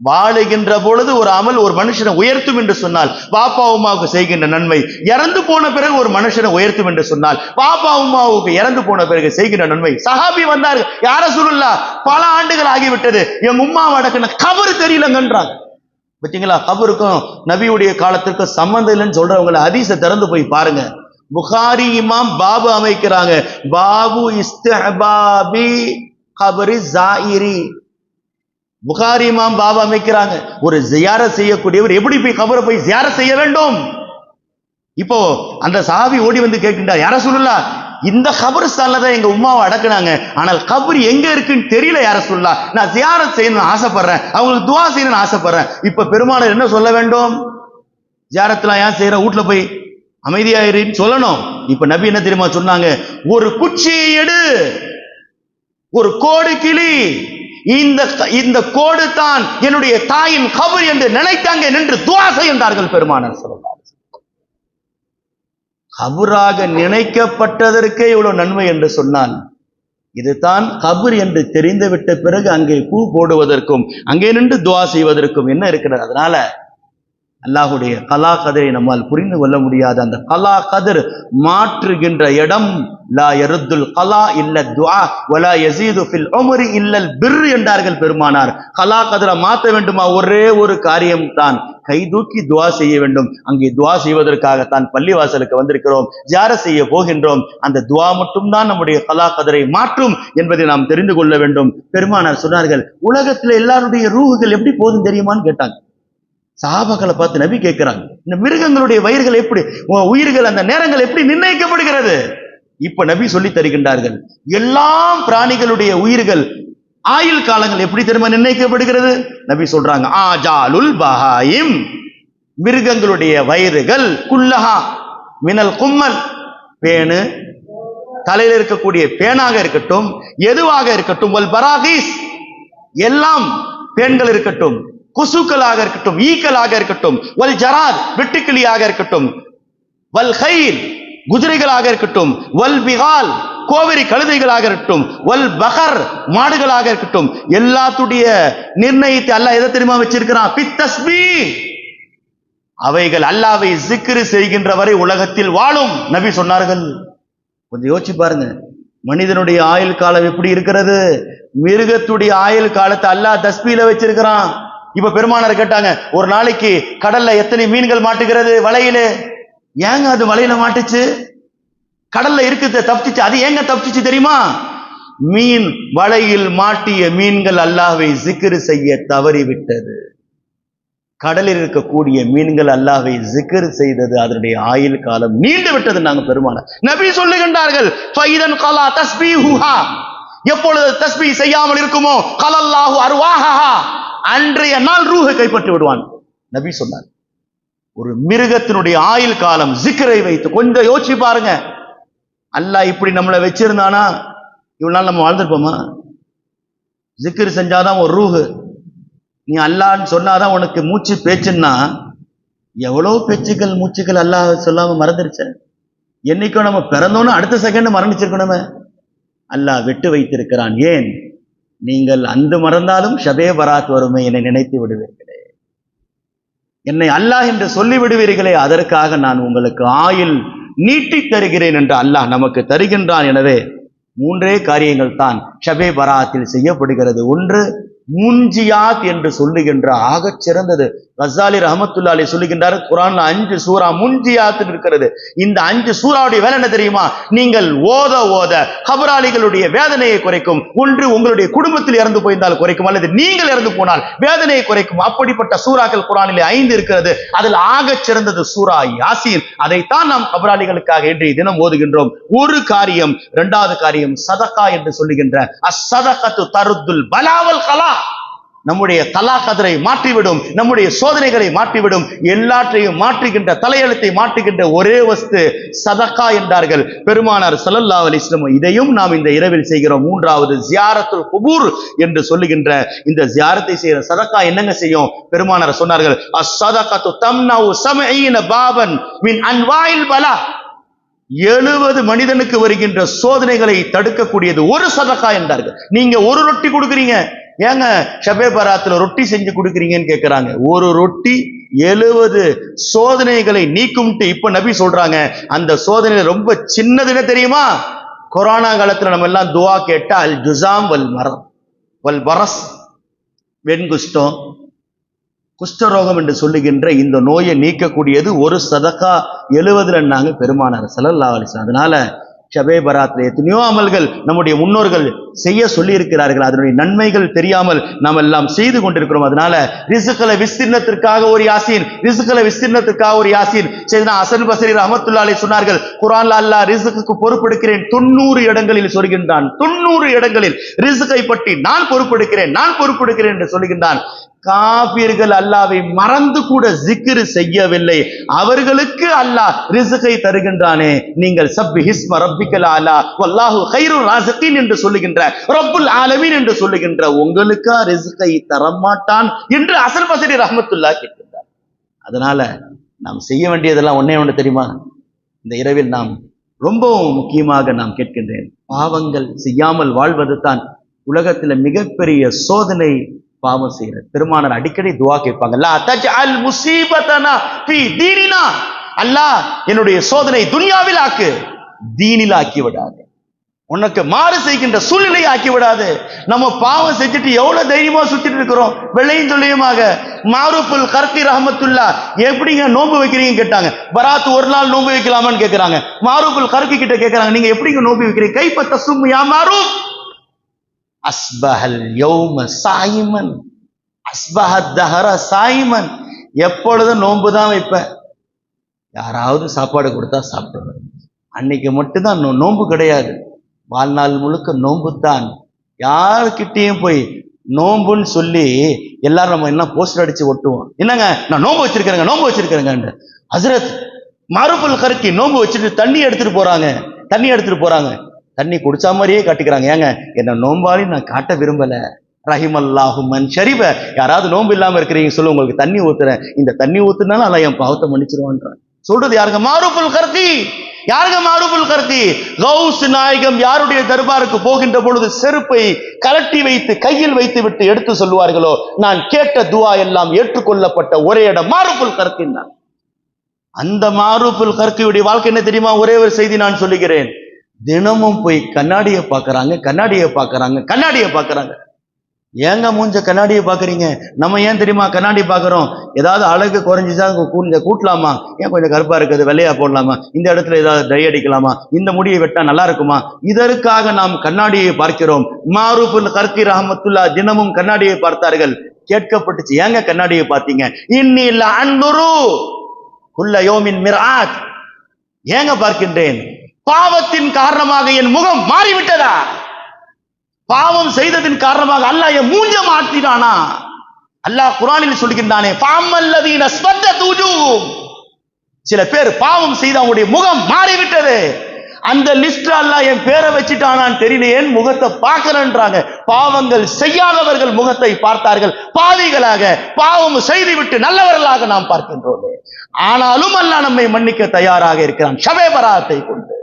வாழுகின்ற பொழுது ஒரு அமல் ஒரு மனுஷனை உயர்த்தும் என்று சொன்னால் வாப்பா உமாவுக்கு செய்கின்ற நன்மை, இறந்து போன பிறகு ஒரு மனுஷனை உயர்த்தும் என்று சொன்னால் வாப்பா உமாவுக்கு இறந்து போன பிறகு செய்கின்ற நன்மை. சஹாபி வந்தார்கள், யா ரசூலுல்லாஹ், பல ஆண்டுகள் ஆகிவிட்டது, என் உம்மாவை அடக்கின கபர் தெரியலங்கன்றாங்க. பார்த்தீங்களா? கபருக்கும் நபியுடைய காலத்திற்கும் சம்பந்தம் இல்லைன்னு சொல்றவங்களை ஹதீஸை திறந்து போய் பாருங்க. புகாரி இமாம் பாபு அமைக்கிறாங்க, பாபு இஸ்திஹ்பாபி கபரி ஜாயிரி. புகாரி இமாம் பாபா அமைக்கிறாங்க, ஒரு ஜியாரத் செய்யக்கூடியவர் எப்படி போய் கபரை போய் ஜியாரத் செய்ய வேண்டும். இப்போ அந்த சஹாபி ஓடி வந்து கேட்கின்றார், யா ரசூலுல்லாஹ், இந்த கபர்ஸ்தான்ல தான் எங்க உம்மாவை அடக்குனாங்க, ஆனால் கபர் எங்க இருக்குன்னு தெரியல யா ரசூலுல்லாஹ், நான் ஜியாரத் செய்யணும்னு ஆசைப்படுறேன், அவங்களுக்கு துஆ செய்யணும்னு ஆசைப்படுறேன். இப்ப பெருமானார் என்ன சொல்ல வேண்டும்? ஜியாரத்லாம் ஏன் செய்யற, வீட்டுல போய் அமைதியாயிருன்னு சொல்லணும். இப்ப நபி என்ன தெரியுமா சொன்னாங்க? ஒரு குச்சியை எடு, ஒரு கோடு கிளி, இந்த கோடு தான் என்னுடைய தாயின் கபர் என்று நினைத்தாங்க என்று துஆ செய்தார்கள் பெருமானார் ஸல்லல்லாஹு அலைஹி வஸல்லம். கபராக நினைக்கப்பட்டதற்கே இவ்வளவு நன்மை என்று சொன்னால், இதுதான் கபர் என்று தெரிந்துவிட்ட பிறகு அங்கே பூ போடுவதற்கும் அங்கே நின்று துஆ செய்வதற்கும் என்ன இருக்கிறது? அதனால அல்லாஹுடைய கலா கதரை நம்மால் புரிந்து கொள்ள முடியாது. அந்த கலா கதர் மாற்றுகின்ற இடம், லா யருத்துல் கலா இல்ல துஆ வலா யஸீது ஃபில் உம்ரி இல்லல் பிர் என்றார்கள் பெருமானார். கலா கதரை மாற்ற வேண்டுமா? ஒரே ஒரு காரியம் தான், கை தூக்கி துஆ செய்ய வேண்டும். அங்கே துஆ செய்வதற்காகத்தான் பள்ளிவாசலுக்கு வந்திருக்கிறோம், ஜியாரத் செய்ய போகின்றோம். அந்த துஆ மட்டும்தான் நம்முடைய கலா கதரை மாற்றும் என்பதை நாம் தெரிந்து கொள்ள வேண்டும். பெருமானார் சொன்னார்கள், உலகத்துல எல்லாருடைய ரூஹுகள் எப்படி போதும் தெரியுமான்னு கேட்டாங்க. சஹாபாக்களை பார்த்து நபி கேட்கிறாங்க, இந்த மிருகங்களுடைய வயிறுகள் எப்படி, உயிர்கள் அந்த நேரங்கள் எப்படி நிர்ணயிக்கப்படுகிறது? இப்ப நபி சொல்லி தருகின்றார்கள், எல்லா பிராணிகளுடைய உயிர்கள் ஆயுள் காலங்கள் எப்படி தெரியுமா நிர்ணயிக்கப்படுகிறது? நபி சொல்றாங்க, ஆஜாலுல் பஹாயிம், மிருகங்களுடைய வயிறுகள், குல்லஹா மினல் கும்மல், பேணு, தலையில் இருக்கக்கூடிய பேனாக இருக்கட்டும், எதுவாக இருக்கட்டும், வல் பராகீஸ், எல்லாம் பேன்கள் இருக்கட்டும், கொசுக்களாக இருக்கட்டும், ஈக்களாக இருக்கட்டும், வல் ஜராத் வெட்டுக்கிளியாக இருக்கட்டும், வல் கைல் குதிரைகளாக இருக்கட்டும், வல் பிகால் கோவரி கழுதைகளாக இருக்கட்டும், வல் பகர் மாடுகளாக இருக்கட்டும், எல்லாத்துடைய நிர்ணயித்து அல்லாஹ் எதை தெரியுமா வச்சிருக்கிறான்? பித்தஸ்பீஹ். அவைகள் அல்லாஹ்வை zikr செய்கின்ற வரை உலகத்தில் வாழும். நபி சொன்னார்கள். கொஞ்சம் யோசிச்சு பாருங்க, மனிதனுடைய ஆயுள் காலம் எப்படி இருக்கிறது? மிருகத்துடைய ஆயுள் காலத்தை அல்லாஹ் தஸ்பீல வச்சிருக்கிறான். இப்ப பெருமானார் கேட்டாங்க, ஒரு நாளைக்கு கடல்ல எத்தனை மீன்கள் மாட்டுகிறது வலையில? ஏங்க அது வலையில மாட்டுச்சு? கடல்ல இருக்குது தப்பிச்சு. அது ஏங்க தப்பிச்சு தெரியுமா? மீன் வலையில் மாட்டிய மீன்கள் அல்லாஹ்வை zikr செய்ய தவறிவிட்டது. கடலில் இருக்கக்கூடிய மீன்கள் அல்லாஹ்வை zikr செய்தது, அதனுடைய ஆயுள் காலம் நீண்டு விட்டது. நாங்க பெருமானார் நபி சொல்லுகின்றார்கள், ஃபைதன் கலா தஸ்பீஹுஹா, எப்பொழுது தஸ்பீ செய்யாமல் இருக்குமோ கலல்லாஹு அர்வாஹஹா, அன்றைய நாள் ரூஹை கைப்பற்றி விடுவான். நபி சொன்னார். ஒரு மிருகத்தினுடைய ஆயுள் காலம் zikரை வைத்து கொஞ்சம் யோசிச்சு பாருங்க. அல்லாஹ் இப்படி நம்மளை வச்சிருந்தானா இவ்வளவு நாள் நம்ம வாழ்ந்திருப்போமா? zikr செஞ்சாதான் ஒரு ரூஹு. நீ அல்லாஹ்னு சொன்னாதான் உனக்கு மூச்சு பேச்சுன்னா எவ்வளவு பேச்சுக்கள் மூச்சுக்கள் அல்லாஹ் சொல்லாம மறந்துருச்ச. என்னைக்கும் நம்ம பிறந்தோன்னு அடுத்த செகண்ட் மரணிச்சிருக்கணுமே. அல்லாஹ் விட்டு வைத்திருக்கிறான். ஏன்? நீங்கள் அந்த மறந்தாலும் ஷபே பராத் வருமே, என்னை நினைத்து விடுவீர்களே, என்னை அல்லாஹ் என்று சொல்லி விடுவீர்களே, அதற்காக நான் உங்களுக்கு ஆயுள் நீட்டி தருகிறேன் என்று அல்லாஹ் நமக்கு தருகின்றான். எனவே 3 காரியங்கள் தான் ஷபே பராத்தில் செய்யப்படுகிறது. ஒன்று, முன்ஜியாத் என்று சொல்லுகின்ற ஆகச் சிறந்தது. கஸாலி ரஹ்மத்துல்லாஹி அலைஹி சொல்லுகின்றார், குர்ஆன்ல 5 சூரா முன்ஜியாத் இருக்கிறது. இந்த 5 சூராவுடைய வேலை என்ன தெரியுமா? நீங்கள் ஓத ஓத கபராளிகளுடைய வேதனையை குறைக்கும். ஒன்று, உங்களுடைய குடும்பத்தில் இறந்து போயிருந்தால் குறைக்கும், அல்லது நீங்கள் இறந்து போனால் வேதனையை குறைக்கும். அப்படிப்பட்ட சூறாக்கள் குர்ஆனிலே 5 இருக்கிறது. அதில் ஆகச் சிறந்தது சூரா யாசீன். அதைத்தான் நாம் கபராளிகளுக்காக இன்றைய தினம் ஓதுகின்றோம். ஒரு காரியம். 2வது காரியம் சதகா என்று சொல்லுகின்ற அஸ்ஸதகத்து தருத்துல் பலாவல் கலா, நம்முடைய தலா கதரை மாற்றிவிடும், நம்முடைய சோதனைகளை மாற்றிவிடும், எல்லாற்றையும் மாற்றுகின்ற, தலையெழுத்தை மாற்றுகின்ற ஒரே வஸ்து சதகா என்றார்கள் பெருமானார் ஸல்லல்லாஹு அலைஹி வஸல்லம். இதையும் நாம் இந்த இரவில் செய்கிறோம். 3வது ஜியாரத்துல் குபூர் என்று சொல்லுகின்ற இந்த ஜியாரத்தை செய்கிற சதகா என்னங்க செய்யும்? பெருமானார் சொன்னார்கள், அஸ்ஸதகத்து தம்னவு 70 பாபன் மின் அன்வாயில் பலா, 70 மனிதனுக்கு வருகின்ற சோதனைகளை தடுக்கக்கூடியது ஒரு சதகா என்றார்கள். நீங்க ஒரு ரொட்டி கொடுக்குறீங்க, ஏங்க ஷபே பராத்துல ரொட்டி செஞ்சு கொடுக்குறீங்கன்னு கேட்கிறாங்க. ஒரு ரொட்டி 70 சோதனைகளை நீக்கும்ட்டு இப்ப நபி சொல்றாங்க. அந்த சோதனை ரொம்ப சின்னதுன்னு தெரியுமா? கொரோனா காலத்துல நம்ம எல்லாம் துவா கேட்டா அல் ஜுசாம் வல் மரம் வல் பரஸ், வெண்குஷ்டம், குஷ்டரோகம் என்று சொல்லுகின்ற இந்த நோயை நீக்கக்கூடியது ஒரு சதகா 70 பெருமானார் ஸல்லல்லாஹு அலைஹி வஸல்லம். அதனால ஷபே பராத்ல எத்தனையோ அமல்கள் நம்முடைய முன்னோர்கள் செய்ய சொல்லி இருக்கிறார்கள். அதனுடைய நன்மைகள் தெரியாமல் நாம் எல்லாம் செய்து கொண்டிருக்கிறோம். அதனால ரிஸ்களை விஸ்தீர்ணத்திற்காக ஒரு யாசீன், ரிஸ்களை விஸ்தீர்ணத்திற்காக ஒரு யாசீன். சையதுனா ஹசன் பஸ்ரி ரஹ்மத்துல்லாஹி அலைஹி சொன்னார்கள், குர்ஆன்ல அல்லாஹ் ரிஸ்க்கு பொறுப்பெடுக்கிறேன் 90 இடங்களில் சொல்கின்றான். 90 இடங்களில் ரிஸ்கை பற்றி நான் பொறுப்பெடுக்கிறேன் என்று சொல்கின்றான். காபிர்கள் அல்லாஹ்வை மறந்து கூட zikr செய்யவில்லை, அவர்களுக்கு அல்லாஹ் ரிஸ்கை தருகின்றானே. நீங்கள் சப்பிஹிஸ்ம ரப்பிக்கல் ஆலா வல்லாஹு கைருர் ராஸிகீன் என்று சொல்லுகின்ற, ரப்புல் ஆலமீன் என்று சொல்லுகின்ற உங்களுக்கு ரிஸ்கை தரமாட்டான் என்று ஹசன் பஸ்ரி ரஹ்மத்துல்லாஹி கேட்கின்றார். அதனால நாம் செய்ய வேண்டியதெல்லாம் ஒண்ணே தெரியுமா? இந்த இரவில் நாம் ரொம்பவும் முக்கியமாக நாம் கேட்கின்றேன், பாவங்கள் செய்யாமல் வாழ்வது தான் உலகத்தில் மிகப்பெரிய சோதனை. பாவம் செய்யறது. பெருமானார் அடிக்கடி துவா கேட்பாங்க, லா தஜ்அல் முஸீபதனா ஃபீ தீனினா, அல்லாஹ் என்னுடைய சோதனை துனியாவில் ஆக்கு, தீனில் ஆக்கி விடாது, உனக்கு மாறு செய்கின்ற சூழ்நிலை ஆக்கி விடாது. நம்ம பாவம் செஞ்சுட்டு எவ்வளவு தைரியமா சுத்திட்டு இருக்கிறோம், வெள்ளையும் துள்ளையுமாக. மாரூஃபுல் கர்கி ரஹ்மத்துல்லாஹ், எப்படிங்க நோன்பு வைக்கிறீங்க கேட்டாங்க. பராத் ஒரு நாள் நோன்பு வைக்கலாமான்னு கேட்கிறாங்க. மாரூஃபுல் கர்கி கிட்ட கேட்கிறாங்க, நீங்க எப்படிங்க நோன்பு வைக்கிறீங்க? கைஃப தஸும் யா மாரூஃப்? அஸ்பஹல் யௌம சாயிமன் அஸ்பஹத் தஹர சாயிமன், எப்பொழுதும் நோன்பு தான் வைப்பேன், யாராவது சாப்பாடு கொடுத்தா சாப்பிடுவேன், அன்னைக்கு மட்டும்தான் நோன்பு கிடையாது, வாழ்நாள் முழுக்க நோன்பு தான். யாருக்கிட்டையும் போய் நோன்புன்னு சொல்லி எல்லாரும் நம்ம என்ன போஸ்டர் அடிச்சு ஒட்டுவோம், என்னங்க நான் நோன்பு வச்சிருக்கிறேங்க. ஹஸ்ரத் மாரூஃபுல் கர்கி நோன்பு வச்சுட்டு தண்ணி எடுத்துட்டு போறாங்க, தண்ணி குடிச்சா மாதிரியே காட்டிக்கிறாங்க. ஏங்க என்ன நோம்பாளி நான் காட்ட விரும்பல, ரஹிமல்லாஹு மன் ஷரிப. யாராவது நோன்பு இல்லாம இருக்கிறீங்க சொல்லு, உங்களுக்கு தண்ணி ஊத்துறேன், இந்த தண்ணி ஊத்துனாலும் அல்ல என் பாவத்தை மன்னிச்சிருவான்றான். சொல்றது யாருங்க? மாரூஃபுல் கர்கி. யாருங்க மாரூஃபுல் கர்கி? கௌஸ் நாயகம் யாருடைய தர்பாருக்கு போகின்ற பொழுது செருப்பை கலட்டி வைத்து கையில் வைத்து விட்டு எடுத்து சொல்லுவார்களோ, நான் கேட்ட துவா எல்லாம் ஏற்றுக்கொள்ளப்பட்ட ஒரே இடம் மாரூஃபுல் கர்கி. அந்த மாரூஃபுல் கர்கியுடைய வாழ்க்கை என்ன தெரியுமா? ஒரே ஒரு செய்தி நான் சொல்லுகிறேன். தினமும் போய் கண்ணாடியை பார்க்கறாங்க, கண்ணாடியை பார்க்கறாங்க, கண்ணாடியை பார்க்கறாங்க. ஏங்க மூஞ்ச கண்ணாடியை பாக்குறீங்க? நம்ம ஏன் தெரியுமா கண்ணாடி பாக்குறோம்? ஏதாவது அழகு குறைஞ்சிச்சா கொஞ்சம் கூட்டலாமா, ஏன் கொஞ்சம் கருப்பா இருக்குது வெள்ளையா போடலாமா, இந்த இடத்துல ஏதாவது டை அடிக்கலாமா, இந்த முடியை வெட்டா நல்லா இருக்குமா, இதற்காக நாம் கண்ணாடியை பார்க்கிறோம். மாரூஃபுல் கர்கி ரஹ்மத்துல்லாஹ் தினமும் கண்ணாடியை பார்த்தார்கள். கேட்கப்பட்டுச்சு, ஏங்க கண்ணாடியை பார்த்தீங்க? இன்னி லஅன்துரு குல்ல யௌமின் மிர்ஆத். ஏங்க பார்க்கின்றேன்? பாவத்தின் காரணமாக என் முகம் மாறிவிட்டதா? பாவம் செய்ததின் காரணமாக அல்லாஹ் என் மூஞ்ச மாற்றினானா? அல்லாஹ் குர்ஆனில் சொல்கின்றானே, ஃபஅம்மல்லதீன ஸ்வத்தத் வஜூஹும். சில பேர் பாவம் செய்து அவங்களுடைய முகம் மாறிவிட்டது. அந்த லிஸ்ட் அல்லாஹ் என் பேரை வச்சுட்டானான்னு தெரியல, ஏன் முகத்தை பார்க்கிறேன்றாங்க. பாவங்கள் செய்யாதவர்கள் முகத்தை பார்த்தார்கள். பாவிகளாக பாவம் செய்துவிட்டு நல்லவர்களாக நாம் பார்க்கின்றோம். ஆனாலும் அல்லாஹ் நம்மை மன்னிக்க தயாராக இருக்கிறான், ஷபே பராத்தை கொண்டு,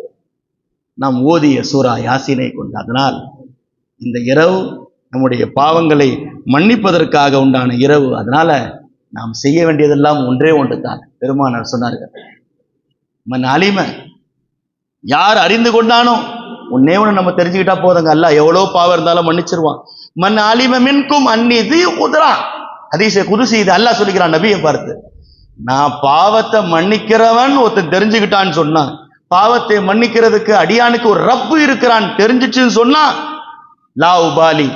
நாம் ஓதிய சூரா யாசீனை கொண்டு. அதனால் இந்த இரவு நம்முடைய பாவங்களை மன்னிப்பதற்காக உண்டான இரவு. அதனால நாம் செய்ய வேண்டியதெல்லாம் ஒன்றே ஒன்று தான். பெருமானார் சொன்னார்கள், மன் அலிம, யார் அறிந்து கொண்டானோ, ஒன்னே ஒன்று நம்ம தெரிஞ்சுக்கிட்டா போதுங்க, அல்லாஹ் எவ்வளவு பாவம் இருந்தாலும் மன்னிச்சிருவான். மன் அலிம மின்கும் அந்நிதி உதரா. ஹதீஸே குதுசி, இது அல்லாஹ் சொல்லிக்கிறான் நபியை பார்த்து. நான் பாவத்தை மன்னிக்கிறவன் ஒருத்தன் தெரிஞ்சுக்கிட்டான்னு சொன்னா, பாவத்தை மன்னிக்கிறதுக்கு அடியானுக்கு ஒரு ரப்பு இருக்கிறான் தெரிஞ்சிச்சுன்னு சொன்னா, லா உபாலி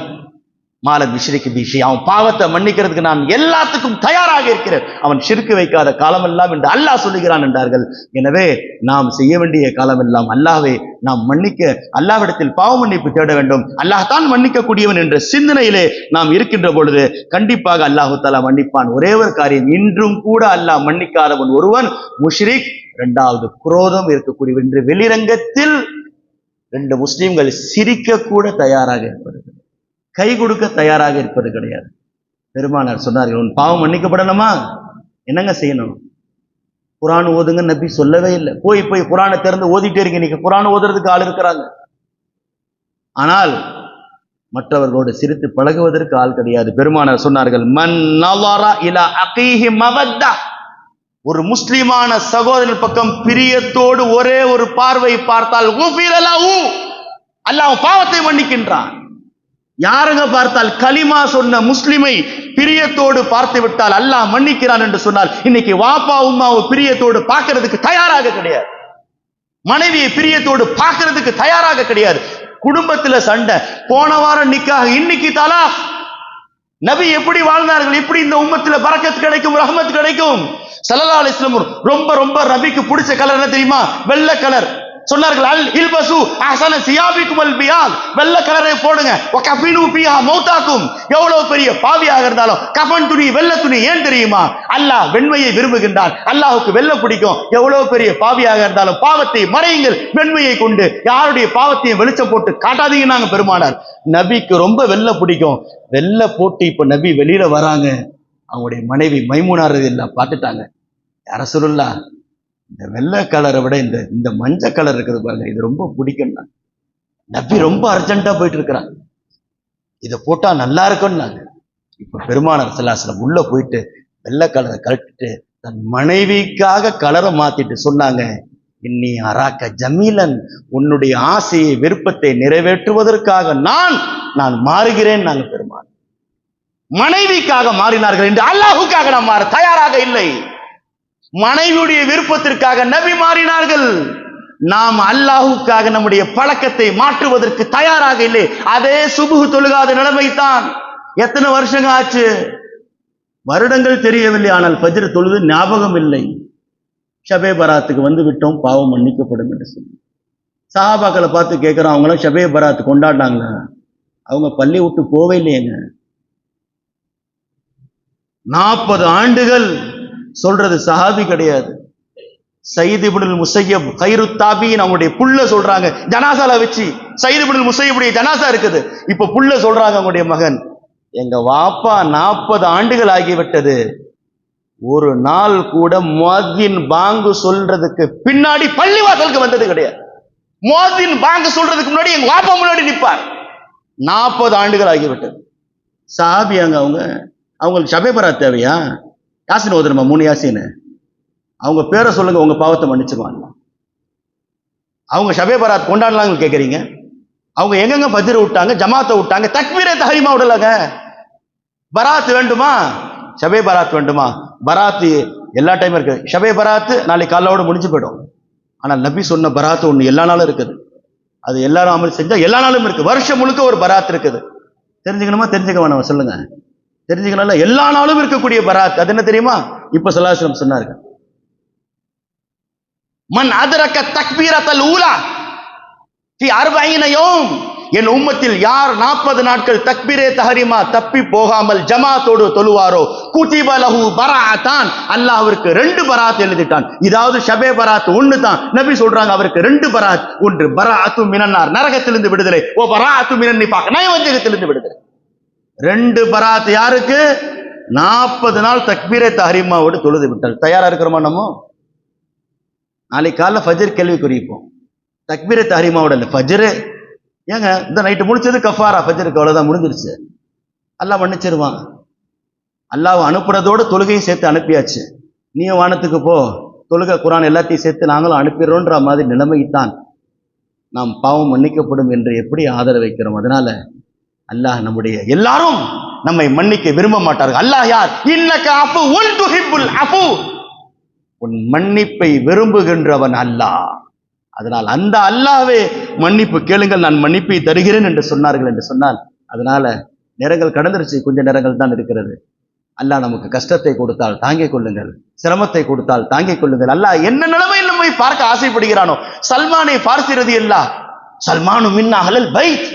மாலத் பிஷ்ரிக்கு பிஷி, அவன் பாவத்தை மன்னிக்கிறதுக்கு நான் எல்லாத்துக்கும் தயாராக இருக்கிறேன், அவன் ஷிர்க் வைக்காத காலமெல்லாம் என்று அல்லாஹ் சொல்லுகிறான் என்றார்கள். எனவே நாம் செய்ய வேண்டிய காலமெல்லாம் அல்லாஹ்வை நாம் மன்னிக்க, அல்லாஹ்விடத்தில் பாவ மன்னிப்பு தேட வேண்டும். அல்லாஹ் தான் மன்னிக்க கூடியவன் என்ற சிந்தனையிலே நாம் இருக்கின்ற பொழுது கண்டிப்பாக அல்லாஹு தஆலா மன்னிப்பான். ஒரே ஒரு காரியம், இன்றும் கூட அல்லாஹ் மன்னிக்காதவன் ஒருவன் முஷ்ரிக், இரண்டாவது குரோதம் இருக்கக்கூடியவன் என்று வெளிரங்கத்தில் ரெண்டு முஸ்லிம்கள் சிரிக்க கூட தயாராக இருப்பது, கை கொடுக்க தயாராக இருப்பது கிடையாது. பெருமானார் சொன்னார்கள், உன் பாவம் மன்னிக்கப்படணுமா, என்னங்க செய்யணும்? குர்ஆன் ஓதுங்க நபி சொல்லவே இல்லை. போய் குர்ஆனை திறந்து ஓதிட்டே இருக்கீங்க. இன்னைக்கு குர்ஆன் ஓதுறதுக்கு ஆள் இருக்கிறாங்க, ஆனால் மற்றவர்களோடு சிரித்து பழகுவதற்கு ஆள் கிடையாது. பெருமானார் சொன்னார்கள், மன் நஸர இலா அகீஹி மவத்தா, ஒரு முஸ்லிமான சகோதரன் பக்கம் பிரியத்தோடு ஒரே ஒரு பார்வை பார்த்தால் குஃபிர லஹு, அல்லாஹ் பாவத்தை மன்னிக்கின்றான். யாருங்க பார்த்தால் கலிமா சொன்ன முஸ்லிமை பிரியத்தோடு பார்த்து விட்டால் அல்லாஹ் மன்னிக்கிறான் என்று சொன்னால், இன்னைக்கு வாப்பா உம்மாவை பிரியத்தோடு பார்க்கிறதுக்கு தயாராக கிடையாது, மனைவியை பிரியத்தோடு பார்க்கிறதுக்கு தயாராக கிடையாது. குடும்பத்துல சண்டை, போன வாரம் நிக்காஹ், இன்னைக்கு தலாக். நபி எப்படி வாழ்ந்தார்கள்? எப்படி இந்த உம்மத்துல பரக்கத் கிடைக்கும், ரஹ்மத் கிடைக்கும்? ஸல்லல்லாஹு அலைஹி வஸல்லம் ரொம்ப ரொம்ப நபிக்கு பிடிச்ச கலர் என்ன தெரியுமா? வெள்ளை கலர். சொன்னார்கள், அல் இல்பசு அஹ்ஸன சியாபிக்கும் அல் பியால், வெள்ளை கலரை போடுங்க, வகஃபினு ஃபிஹா மௌதாக்கும். எவ்வளவு பெரிய பாவியாக இருந்தாலும் கஃன் துணி, வெள்ளை துணி. ஏன் தெரியுமா? அல்லாஹ் வெண்மையை விரும்புகின்றான், அல்லாஹ்வுக்கு வெள்ளை பிடிக்கும். எவ்வளவு பெரிய பாவியாக இருந்தாலும் பாவத்தை மறையுங்கள் வெண்மையை கொண்டு, யாருடைய பாவத்தையும் வெளிச்சம் போட்டு காட்டாதீங்க. நாங்க பெருமானார் நபிக்கு ரொம்ப வெள்ளை பிடிக்கும். வெள்ளை போட்டு இப்ப நபி வெளியில வராங்க, அவங்களுடைய மனைவி மைமூனா ரலியல்லாஹு பார்த்துட்டாங்க, யா ரசூலுல்லாஹ், இந்த வெள்ளை கலரை விட இந்த மஞ்சள் கலர் இருக்குது பாருங்க, இது ரொம்ப பிடிக்கும். நபி ரொம்ப அர்ஜென்ட்டா போயிட்டு இருக்கிறாங்க, இதை போட்டா நல்லா இருக்கும்னாங்க. இப்ப பெருமானார் ஸல்லல்லாஹு அலைஹி வஸல்லம் உள்ள போயிட்டு வெள்ளை கலரை கழட்டிட்டு தன் மனைவிக்காக கலரை மாத்திட்டு சொன்னாங்க, இன்னி அராக்க ஜமீலன், உன்னுடைய ஆசையை விருப்பத்தை நிறைவேற்றுவதற்காக நான் மாறுகிறேன். நாங்க பெருமானார் மனைவிக்காக மாறினார்கள் என்று அல்லாஹ்வுக்காக நாம் மாற தயாராக இல்லை. மனைவியுடைய விருப்பத்திற்காக நபி மாறினார்கள். நாம் அல்லாஹ்வுக்காக நம்முடைய பழக்கத்தை மாற்றுவதற்கு தயாராக இல்லை. அதே சுபுஹ் தொழுகாத நிலைமை தான். எத்தனை வருஷங்க ஆச்சு? வருடங்கள் தெரியவில்லை, ஆனால் ஃபஜ்ர் தொழுது ஞாபகம் இல்லை. ஷபே பராத்துக்கு வந்து விட்டோம், பாவம் மன்னிக்கப்படும் என்று சொல்லி சஹாபாக்களை பார்த்து கேட்கிறோம், அவங்களும் ஷபே பராத் கொண்டாடினாங்களா? அவங்க பள்ளி விட்டு போவே இல்லையேங்க. 40 ஆண்டுகள் சொல்றது சஹாபி கிடையாது. சயீத் இப்னுல் முஸையப் கைருத் தாபீன், அவங்களுடைய புள்ள சொல்றாங்க, ஜனாசால வச்சு சயீத் இப்னுல் முஸையபுடைய ஜனாசா இருக்குது, இப்ப புள்ள சொல்றாங்க அவங்களுடைய மகன், எங்க வாப்பா 40 ஆண்டுகள் ஆகிவிட்டது, ஒரு நாள் கூட முஅத்தின் பாங்கு சொல்றதுக்கு பின்னாடி பள்ளிவாசலுக்கு வந்தது கிடையாது. முஅத்தின் பாங்கு சொல்றதுக்கு முன்னாடி எங்க வாப்பா முன்னாடி நிற்பார். 40 ஆண்டுகள் ஆகிவிட்டது. சஹாபியாங்க அவங்களுக்கு ஷபே பராத் தேவையா? யாசின் ஓதுறமா 3 யாசின், அவங்க பேரை சொல்லுங்க, உங்க பாவத்தை மன்னிச்சுவாங்க. அவங்க ஷபே பராத் கொண்டாடலாம்னு கேட்குறீங்க. அவங்க எங்கெங்க ஃபஜ்ர் விட்டாங்க, ஜமாத்தை விட்டாங்க, தக்பீரே தஹரீமா விடலங்க. பராத் வேண்டுமா? ஷபே பராத் வேண்டுமா? பராத்து எல்லா டைமும் இருக்கு. ஷபே பராத்து நாளைக்கு காலையோட முடிஞ்சு போயிடும். ஆனால் நபி சொன்ன பராத்து ஒன்று எல்லா நாளும் இருக்குது. அது எல்லாரும் அமல் செஞ்சா எல்லா நாளும் இருக்கு. வருஷம் முழுக்க ஒரு பராத் இருக்குது. தெரிஞ்சுக்கணுமா தெரிஞ்சுக்க வேணாம் சொல்லுங்க? தெரிஞ்சுக்கணும். எல்லா நாளும் இருக்கக்கூடிய பராத் அது என்ன தெரியுமா? இப்ப ஸல்லல்லாஹு அலைஹி வஸல்லம் சொன்னாங்க, மன் அதரக தக்பீரத்தல் ஊலா ஃபி 40 யௌம், என் உம்மத்தில் யார் 40 நாட்கள் தக்பீரே தஹரீமா தப்பி போகாமல் ஜமாத்தோடு தொழுவாரோ, குதிப லஹு பராஅத்தான், அல்லாஹ் அவருக்கு 2 பராத் எழுதிட்டான். இதாவது ஷபே பராத் ஒன்று தான். நபி சொல்றாங்க அவருக்கு 2 பராத். ஒன்று பராஅத்து மினன்னார், நரகத்திலிருந்து விடுதலை. ஓ பராஅத்து மினன் நிஃபாக், நயவஞ்சகத்திலிருந்து விடுதலை. 2 பராத் யாருக்கு? 40 நாள் தக்பீரே தஹரீமாவோடு தொழுது விட்டால். தயாரா இருக்கிறோமா? நம்ம நாளைக்கு காலைல ஃபஜ்ர் கேள்வி குறிப்போம். தக்பீரே தஹரீமாவோட இல்லை ஃபஜ்ரு. ஏங்க இந்த நைட்டு முடிச்சது கஃபாரா, ஃபஜ்ருக்கு அவ்வளவுதான், முடிஞ்சிருச்சு. அல்லாஹ் மன்னிச்சிருவான். அல்லாஹ் அனுப்புறதோடு தொழுகையும் சேர்த்து அனுப்பியாச்சு. நீயும் வானத்துக்கு போ, தொழுகை குரான் எல்லாத்தையும் சேர்த்து நாங்களும் அனுப்பிடுறோன்ற மாதிரி நிலைமைத்தான் நாம் பாவம் மன்னிக்கப்படும் என்று எப்படி ஆதரவு வைக்கிறோம். அதனால அல்லாஹ் நம்முடைய எல்லாரும் நம்மை மன்னிக்க விரும்ப மாட்டார்கள். அல்லாஹ் யார்? இன்னக அஃபுவுன் துஹிப்புல் அஃபு, உன் மன்னிப்பை விரும்புகின்றவன் அல்லாஹ். அதனால் அந்த அல்லாஹ்வே மன்னிப்பு கேளுங்கள், நான் மன்னிப்பை தருகிறேன் என்று சொன்னார்கள் என்று சொன்னால், அதனால நேரங்கள் கடந்துருச்சு, கொஞ்ச நேரங்கள் தான் இருக்கிறது. அல்லாஹ் நமக்கு கஷ்டத்தை கொடுத்தால் தாங்கிக் கொள்ளுங்கள், சிரமத்தை கொடுத்தால் தாங்கிக் கொள்ளுங்கள். அல்லாஹ் என்ன நிலைமையில் நம்மை பார்க்க ஆசைப்படுகிறானோ. சல்மானை பார்க்கிறது அல்லாஹ், சல்மானு மின்னா அஹ்லல் பைத்,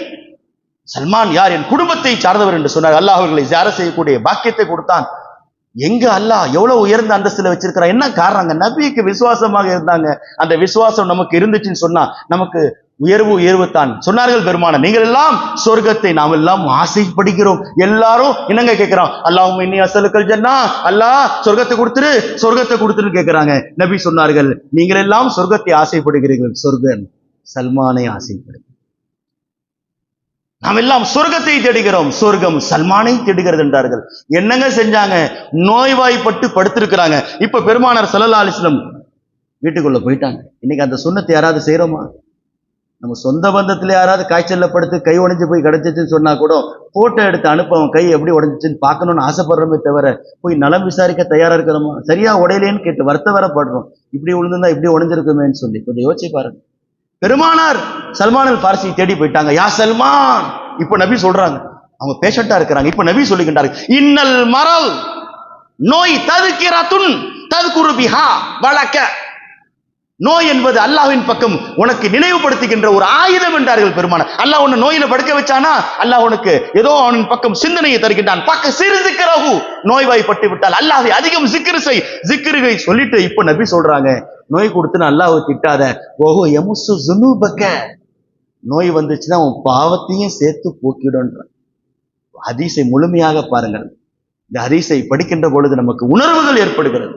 சல்மான் யார்? என் குடும்பத்தை சார்ந்தவர் என்று சொன்னார். அல்லாஹ் அவர்களை ஜியாரத் செய்யக்கூடிய பாக்கியத்தை கொடுத்தான். எங்க அல்லாஹ் எவ்வளவு உயர்ந்த அந்தஸ்துல வச்சிருக்கிறான். என்ன காரணங்க? நபிக்கு விசுவாசமாக இருந்தாங்க. அந்த விசுவாசம் நமக்கு இருந்துச்சுன்னு சொன்னா நமக்கு உயர்வு தான். சொன்னார்கள் பெருமானார், நீங்கள் எல்லாம் சொர்க்கத்தை நாம் எல்லாம் ஆசைப்படுகிறோம். எல்லாரும் என்னங்க கேட்கிறோம்? அல்லாஹும்ம இன்னி அஸ்அலுக்கல் ஜன்னா, அல்லாஹ் சொர்க்கத்தை கொடுத்துருன்னு கேட்கிறாங்க. நபி சொன்னார்கள், நீங்கள் எல்லாம் சொர்க்கத்தை ஆசைப்படுகிறீர்கள், சொர்க்கம் சல்மானை ஆசைப்படுகிறீர்கள். நாம் எல்லாம் சொர்க்கத்தை தேடுகிறோம், சொர்க்கம் சல்மானை தேடுகிறது என்றார்கள். என்னங்க செஞ்சாங்க? நோய்வாய்ப்பட்டு படுத்திருக்கிறாங்க. இப்ப பெருமானார் ஸல்லல்லாஹு அலைஹி வஸல்லம் வீட்டுக்குள்ள போயிட்டாங்க. இன்னைக்கு அந்த சுன்னத்தை யாராவது செய்யறோமா? நம்ம சொந்த பந்தத்துல யாராவது காய்ச்சல்ல படுத்து கை உடைஞ்சு போய் கிடைச்சிச்சுன்னு சொன்னா கூட போட்டோ எடுத்து அனுப்பவன் கை எப்படி உடைஞ்சிச்சுன்னு பார்க்கணும்னு ஆசைப்படுறோமே தவிர போய் நலம் விசாரிக்க தயாரா இருக்கிறோமா? சரியா உடையலேன்னு கேட்டு வருத்த வரப்படுறோம். இப்படி விழுந்திருந்தா இப்படி உடைஞ்சிருக்குமேன்னு சொல்லி கொஞ்சம் யோசிச்சு பாருங்க. பெருமானார் சல்மான் அல் பார்சி தேடி போயிட்டாங்க. யா சல்மான், இப்ப நபி சொல்றாங்க, அவங்க பேஷண்டா இருக்கிறாங்க. இப்ப நபி சொல்லுகின்றார்கள், இன்னல் மரல், நோய் ததுக்கிரத்துன் ததுகுரு பிஹா வலக, நோய் என்பது அல்லாஹ்வின் பக்கம் உனக்கு நினைவுபடுத்துகின்ற ஒரு ஆயுதம் என்றார்கள் பெருமானார். அல்லாஹ் உன்னை நோயில படுக்க வச்சானா அல்லாஹ் உனக்கு ஏதோ அவனின் பக்கம் சிந்தனையை தருகின்றான். பக்க சிறு சிக்கரஹு, நோய்வாய்ப்பட்டு விட்டால் அல்லாஹ்வை அதிகம் சிக்கிருகை சொல்லிட்டு இப்ப நபி சொல்றாங்க, நோய் கொடுத்து அல்லாஹ்வை திட்டாத, ஓஹோ யமுசு ஜுனூபக, நோய் வந்துச்சுன்னா உன் பாவத்தையும் சேர்த்து போக்கிடுன்ற ஹதீஸை முழுமையாக பாருங்கள். இந்த ஹதீஸை படிக்கின்ற பொழுது நமக்கு உணர்வுகள் ஏற்படுகிறது.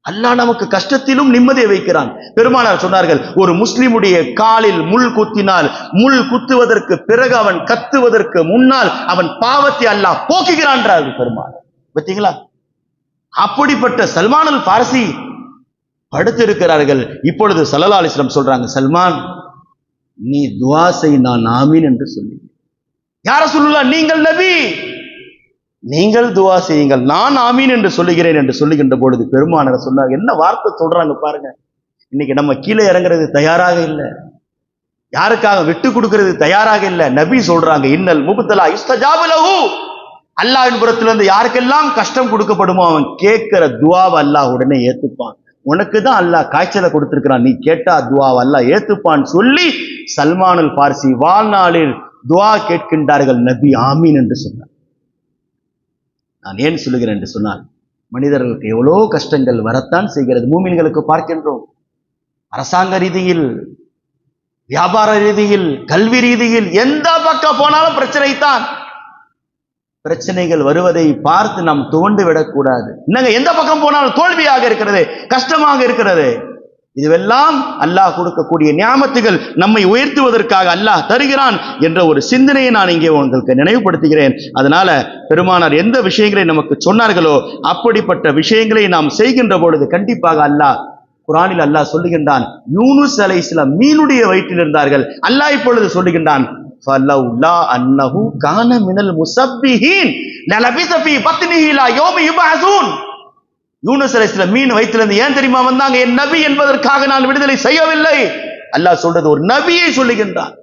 அல்லாஹ் நமக்கு கஷ்டத்திலும் நிம்மதியை வைக்கிறான். பெருமானார் சொன்னார்கள், ஒரு முஸ்லிமுடைய காலில் முள் குத்தினால், முள் குத்துவதற்கு பிறகு அவன் கத்துவதற்கு முன்னால் அவன் பாவத்தை அல்லாஹ் போக்குகிறான்றார்கள் பெருமானார். பார்த்தீங்களா? அப்படிப்பட்ட சல்மான் அல் பார்சி படுத்திருக்கிறார்கள். இப்பொழுது ஸல்லல்லாஹு அலைஹி வஸல்லம் சொல்றாங்க, சல்மான் நீ துஆ செய், நான் ஆமீன் என்று சொல்லி. யா ரசூலுல்லாஹ், நீங்கள் நபி, நீங்கள் துஆ செய்யுங்கள், நான் ஆமீன் என்று சொல்லுகிறேன் என்று சொல்லுகின்ற பொழுது பெருமானார் சொன்னாங்க, என்ன வார்த்தை சொல்றாங்க பாருங்க. இன்னைக்கு நம்ம கீழே இறங்குறது தயாராக இல்லை, யாருக்காக விட்டு கொடுக்கிறது தயாராக இல்லை. நபி சொல்றாங்க, இன்னல் முப்தலா யுஸ்தஜாபு லஹு, அல்லாஹ்வின் புறத்திலிருந்து யாருக்கெல்லாம் கஷ்டம் கொடுக்கப்படுமோ அவன் கேட்கிற துஆவை அல்லாஹ் உடனே ஏத்துப்பான். உனக்கு தான் அல்லாஹ் காய்ச்சலை கொடுத்திருக்கிறான், நீ கேட்டா துஆவை அல்லாஹ் ஏத்துப்பான் சொல்லி சல்மான் அல் பார்சி வாழ்நாளில் துஆ கேட்கின்றார்கள். நபி ஆமீன் என்று சொன்னார். நான் ஏன் சொல்லுகிறேன் என்று சொன்னால், மனிதர்களுக்கு எவ்வளோ கஷ்டங்கள் வரத்தான் செய்கிறது. மூமின்களுக்கு பார்க்கின்றோம், அரசாங்க ரீதியில், வியாபார ரீதியில், கல்வி ரீதியில், எந்த பக்கம் போனாலும் பிரச்சனை தான். பிரச்சனைகள் வருவதை பார்த்து நாம் துவண்டு விடக்கூடாது. என்னங்க எந்த பக்கம் போனாலும் தோல்வியாக இருக்கிறது, கஷ்டமாக இருக்கிறது. இதுவெல்லாம் அல்லாஹ் கொடுக்கக்கூடிய நியாமத்துகள், நம்மை உயர்த்துவதற்காக அல்லாஹ் தருகிறான் என்ற ஒரு சிந்தனையை நான் இங்கே உங்களுக்கு நினைவுபடுத்துகிறேன். அதனால பெருமானார் எந்த விஷயங்களை நமக்கு சொன்னார்களோ அப்படிப்பட்ட விஷயங்களை நாம் செய்கின்ற பொழுது கண்டிப்பாக அல்லாஹ் குர்ஆனில் அல்லாஹ் சொல்லுகின்றான், யூனுஸ் அலைஹிஸ்ஸலாம் மீனுடைய வயிற்றில் இருந்தார்கள். அல்லாஹ் இப்பொழுது சொல்லுகின்றான், ஃபலௌலா அன்னஹு கான மினல் முஸப்பிஹீன் லலபிஸ ஃபீ பத்னிஹி இலா யௌமி யுபஅஸூன். யூனுஸ் அலைஹிஸ்ஸலாம் மீன் வயிற்றிலிருந்து ஏன் தெரியுமா வந்தாங்க? என் நபி என்பதற்காக நான் விடுதலை செய்யவில்லை. அல்லாஹ் சொல்றது ஒரு நபியை சொல்லுகின்றான்.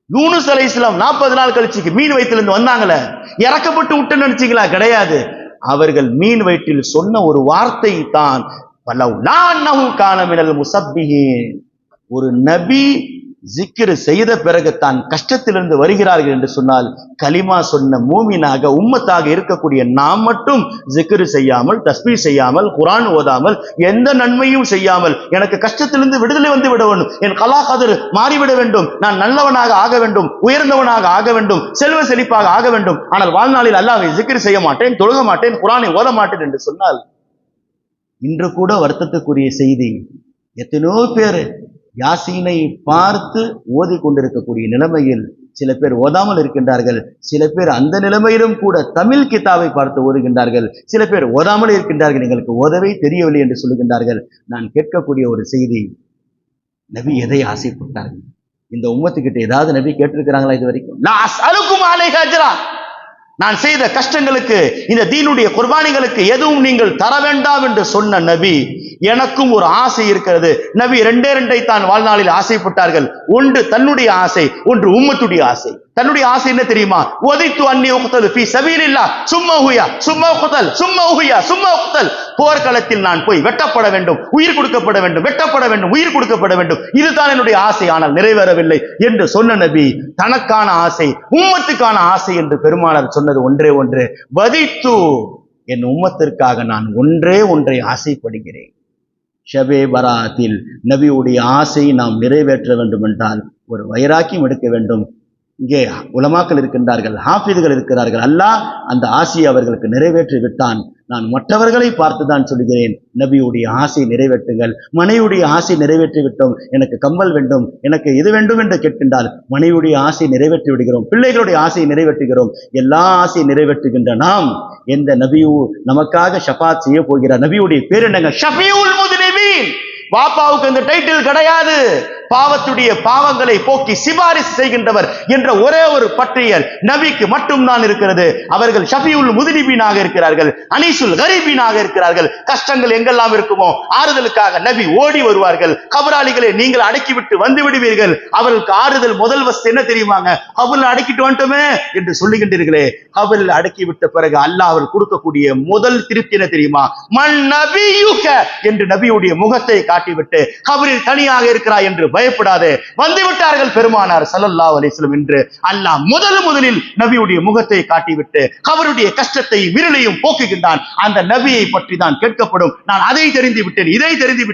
யூனுஸ் அலைஹிஸ்ஸலாம் 40 நாள் கழிச்சு மீன் வயிற்றிலிருந்து வந்தாங்களே, இறக்கப்பட்டு விட்டு நினைச்சீங்களா? கிடையாது. அவர்கள் மீன் வயிற்றில் சொன்ன ஒரு வார்த்தை தான் ஃபலௌலா அன்னஹு கான மினல் முஸப்பிஹீன். ஒரு நபி ஜிக்ர் செய்த பிறகு தான் கஷ்டத்திலிருந்து வருகிறார்கள் என்று சொன்னால், கலிமா சொன்ன மூமினாக உம்மத்தாக இருக்கக்கூடிய நாம் மட்டும் ஜிக்ர் செய்யாமல், தஸ்பீஹ் செய்யாமல், குர்ஆன் ஓதாமல், எந்த நன்மையும் செய்யாமல், எனக்கு கஷ்டத்திலிருந்து விடுதலை வந்து விட வேண்டும், என் கலா கதிர் மாறிவிட வேண்டும், நான் நல்லவனாக ஆக வேண்டும், உயர்ந்தவனாக ஆக வேண்டும், செல்வ செழிப்பாக ஆக வேண்டும், ஆனால் வாழ்நாளில் அல்லாஹ்வை ஜிக்ர் செய்ய மாட்டேன், தொழுக மாட்டேன், குர்ஆனை ஓத மாட்டேன் என்று சொன்னால், இன்று கூட வருத்தத்துக்குரிய செய்தி. எத்தனையோ பேர் யாசீனை பார்த்து ஓதி கொண்டிருக்கக்கூடிய நிலைமையில் சில பேர் ஓதாமல் இருக்கின்றார்கள். சில பேர் அந்த நிலைமையிலும் கூட தமிழ் கிதாபை பார்த்து ஓதுகின்றார்கள். சில பேர் ஓதாமல் இருக்கின்றார்கள், எங்களுக்கு ஓதவே தெரியவில்லை என்று சொல்லுகின்றார்கள். நான் கேட்கக்கூடிய ஒரு செய்தி, நபி எதை ஆசைப்பட்டார்கள்? இந்த உம்மத்துக்கிட்ட ஏதாவது நபி கேட்டிருக்கிறாங்களா இது வரைக்கும்? நான் செய்த கஷ்டங்களுக்கு, இந்த தீனுடைய குர்பானிகளுக்கு எதுவும் நீங்கள் தர வேண்டாம் என்று சொன்ன நபி, எனக்கும் ஒரு ஆசை இருக்கிறது. நபி ரெண்டை தான் வாழ்நாளில் ஆசைப்பட்டார்கள். ஒன்று தன்னுடைய ஆசை, ஒன்று உம்மத்துடைய ஆசை. தன்னுடைய ஆசை என்ன தெரியுமா? வதித்து அன்னி உக்தல் ஃபீ சபீலில்லாஹ் சும்மா ஹுயா சும்மா உக்தல் சும்மா ஹுயா சும்மா உக்தல். போர்க்களத்தில் நான் போய் வெட்டப்பட வேண்டும், உயிர் கொடுக்கப்பட வேண்டும், வெட்டப்பட வேண்டும், உயிர் கொடுக்கப்பட வேண்டும், இதுதான் என்னுடைய ஆசை. ஆனால் நிறைவேறவில்லை என்று சொன்ன நபி, தனக்கான ஆசை, உம்மத்துக்கான ஆசை என்று பெருமானார் சொன்னது ஒன்றே ஒன்று, வதித்து, என் உம்மத்திற்காக நான் ஒன்றை ஆசைப்படுகிறேன். ஷபே பராத்தில் நபியுடைய ஆசையை நாம் நிறைவேற்ற வேண்டும் என்றால் ஒரு வைராக்கியம் எடுக்க வேண்டும். இங்கே உலமாக்கள் இருக்கின்றார்கள், ஹாஃபிதுகள் இருக்கிறார்கள். அல்லாஹ் அந்த ஆசையை அவர்களுக்கு நிறைவேற்றி விட்டான். நான் மற்றவர்களை பார்த்துதான் சொல்கிறேன், நபியுடைய ஆசை நிறைவேற்றுங்கள். மனைவியுடைய ஆசை நிறைவேற்றி விட்டோம், எனக்கு கம்பல் வேண்டும், எனக்கு இது வேண்டும் என்று கேட்கின்றால் மனைவியுடைய ஆசை நிறைவேற்றி விடுகிறோம், பிள்ளைகளுடைய ஆசையை நிறைவேற்றுகிறோம். எல்லா ஆசையை நிறைவேற்றுகின்ற நாம் எந்த நபியு நமக்காக ஷஃபாத் செய்ய போகிறார்? நபியுடைய பேர் என்னங்க? ஷஃபீஉல் முஸ்லிமீன். பாப்பாவுக்கு அந்த டைட்டில் கிடையாது. பாவத்துடைய பாவங்களை போக்கி சிபாரிசு செய்கின்றவர் என்ற ஒரே ஒரு பட்டியல் நபிக்கு மட்டும்தான் இருக்கிறது. அவர்கள் ஷஃபீஉல் முஸ்லிமீனாக இருக்கிறார்கள், அனீசுல் கரீபீனாக இருக்கிறார்கள். கஷ்டங்கள் எங்கெல்லாம் இருக்குமோ ஆறுதலுக்காக நபி ஓடி வருவார்கள். கபராளிகளை நீங்கள் அடக்கிவிட்டு வந்து விடுவீர்கள். அவர்களுக்கு ஆறுதல் முதல் வஸ்து என்ன தெரியுமாங்க? கபரில் அடக்கிட்டு வந்துட்டோமே என்று சொல்லுகின்றீர்களே, கபரில் அடக்கி விட்ட பிறகு அல்லாஹ் அவர் கொடுக்கக்கூடிய முதல் திருப்தி என்ன தெரியுமா? மன் நபியுக என்று நபியுடைய முகத்தை காட்டிவிட்டு, கபரில் தனியாக இருக்கிறாய் என்று பயப்படாதே, வந்துவிட்டார்கள் பெருமானார் ஸல்லல்லாஹு அலைஹி வஸல்லம் என்று அல்லாஹ் முதலில் நபியுடைய முகத்தை காட்டிவிட்டு அவருடைய கஷ்டத்தை விரலையும் போக்குகின்றான். அந்த நபியை பற்றி தான் கேட்கப்படும். நான் அதை தெரிந்து விட்டேன், இதை தெரிந்து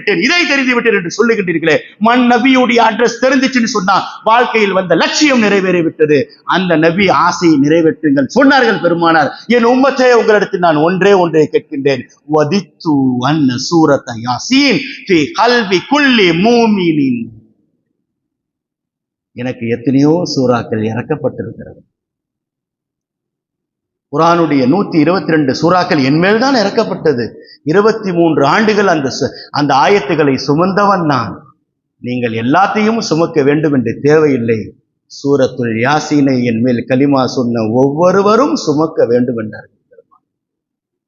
விட்டேன் என்று சொல்லுகின்றீர்களே, மன் நபியுடைய அட்ரஸ் தெரிஞ்சிச்சுன்னு சொன்னா வாழ்க்கையில் வந்த லட்சியம் நிறைவேறிவிட்டது. அந்த நபி ஆசையை நிறைவேற்றுங்கள் சொன்னார்கள் பெருமானார். என் உம்மத்தே, உங்களிடத்தில் நான் ஒன்றை கேட்கின்றேன். வதித்து அன்ன சூரத்த யாசீன் ஃபீ கல்பி குல்லி மூமினின். எனக்கு எத்தனையோ சூறாக்கள் இறக்கப்பட்டிருக்கிறது. குர்ஆனுடைய 122 சூறாக்கள் என்மேல் தான் இறக்கப்பட்டது. 23 ஆண்டுகள் அந்த ஆயத்துகளை சுமந்தவன் நான். நீங்கள் எல்லாத்தையும் சுமக்க வேண்டும் என்று தேவையில்லை. சூரத்துல் யாசீனை என்மேல் கலிமா சொன்ன ஒவ்வொருவரும் சுமக்க வேண்டும் என்றார்கள்.